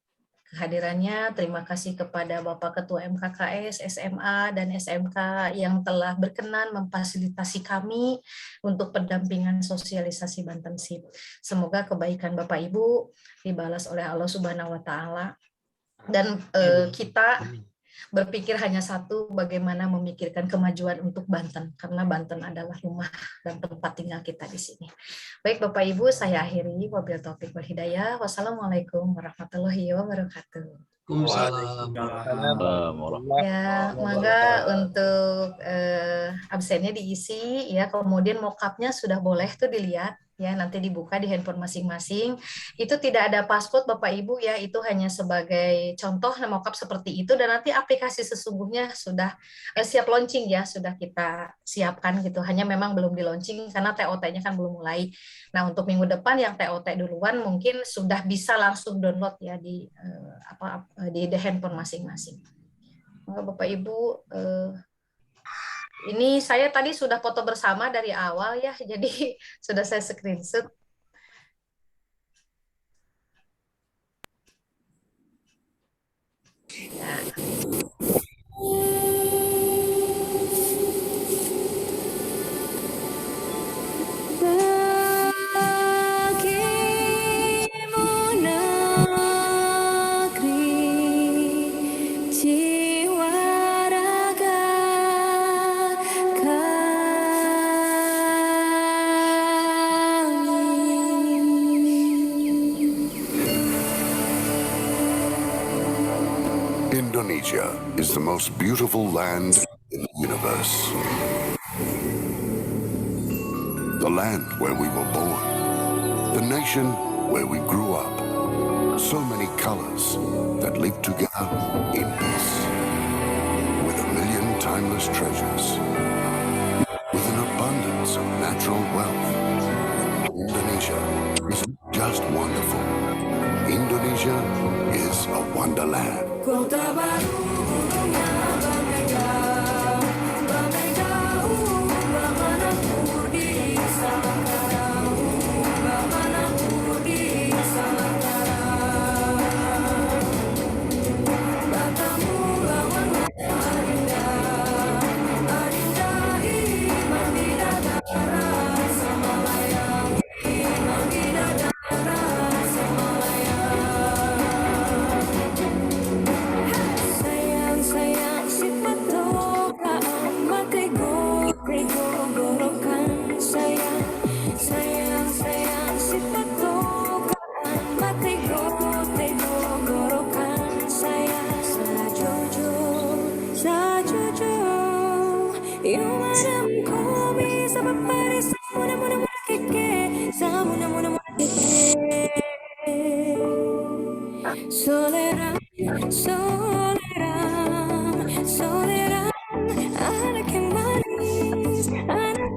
Terima kasih kepada Bapak Ketua MKKS, SMA, dan SMK yang telah berkenan memfasilitasi kami untuk pendampingan sosialisasi Banten SIP. Semoga kebaikan Bapak Ibu dibalas oleh Allah Subhanahu wa Ta'ala. Dan kita berpikir hanya satu, bagaimana memikirkan kemajuan untuk Banten, karena Banten adalah rumah dan tempat tinggal kita di sini. Baik Bapak Ibu, saya akhiri. Wabillahi taufiq wal hidayah. Wassalamualaikum warahmatullahi wabarakatuh. Ya, mangga untuk absennya diisi ya, kemudian mock-up-nya sudah boleh tuh dilihat ya, nanti dibuka di handphone masing-masing. Itu tidak ada passcode Bapak Ibu ya, itu hanya sebagai contoh mock-up seperti itu, dan nanti aplikasi sesungguhnya sudah siap launching ya, sudah kita siapkan gitu. Hanya memang belum di launching karena TOT-nya kan belum mulai. Nah, untuk minggu depan yang TOT duluan mungkin sudah bisa langsung download ya di handphone masing-masing. Bapak Ibu, ini saya tadi sudah foto bersama dari awal ya, jadi sudah saya screenshot. Ya. Kami Indonesia is the most beautiful land in the universe. The land where we were born. The nation where we grew up. So many colors that live together in peace. With a million timeless treasures. With an abundance of natural wealth. Indonesia is just wonderful. Indonesia is a wonderland. Anak yang manis, anak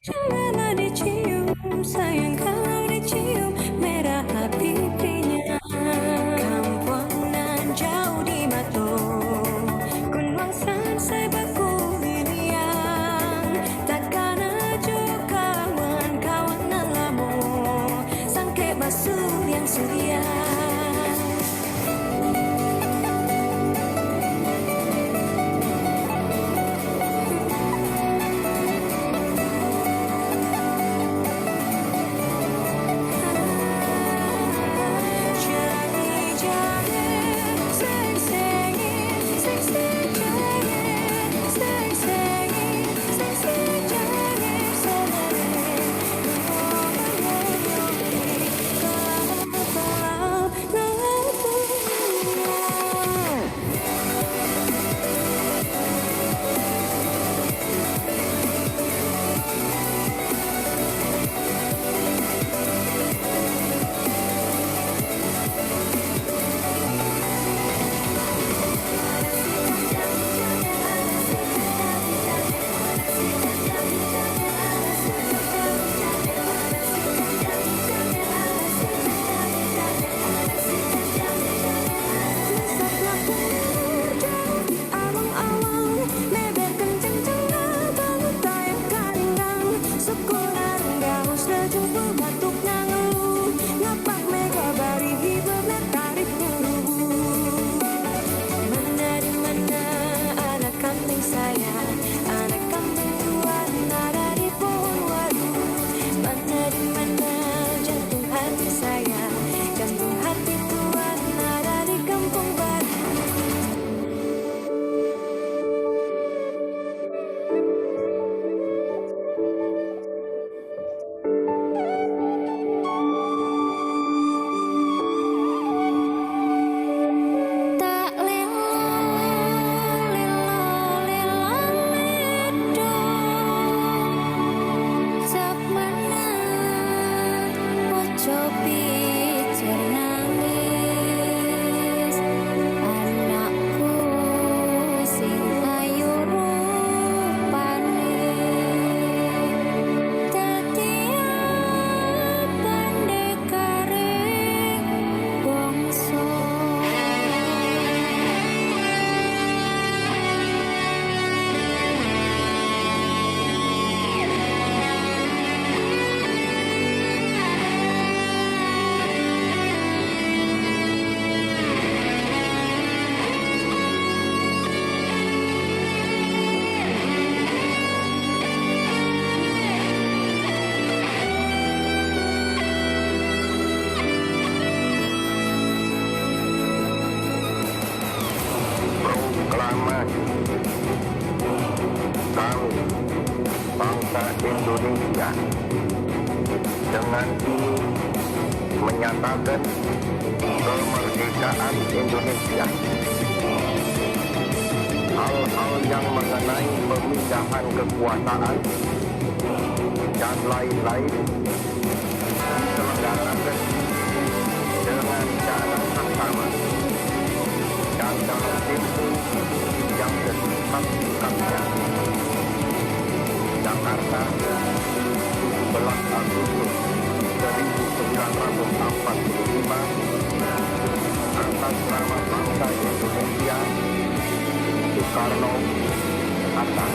rela dicium, sayang kalau dicium merah pipinya. Kampungan jauh di Batu, Gunung Sansai Baku Liliang, takkan aja kawan-kawan nalamu, sangke basuh yang surya. Kami, bangsa Indonesia, dengan ini menyatakan kemerdekaan Indonesia yang mengenai pemindahan kekuasaan dan lain-lain diselenggarakan dengan cara bersama dan dalam tempo yang sesingkat-singkatnya. Jakarta, 17 Agustus 1945, atas nama bangsa Indonesia, Soekarno Hatta.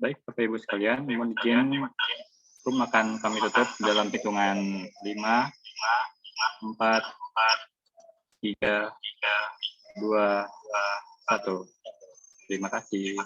Baik, Bapak Ibu sekalian, mohon izin room akan kami tutup dalam hitungan 5, 4, 3, 2, 1. Terima kasih.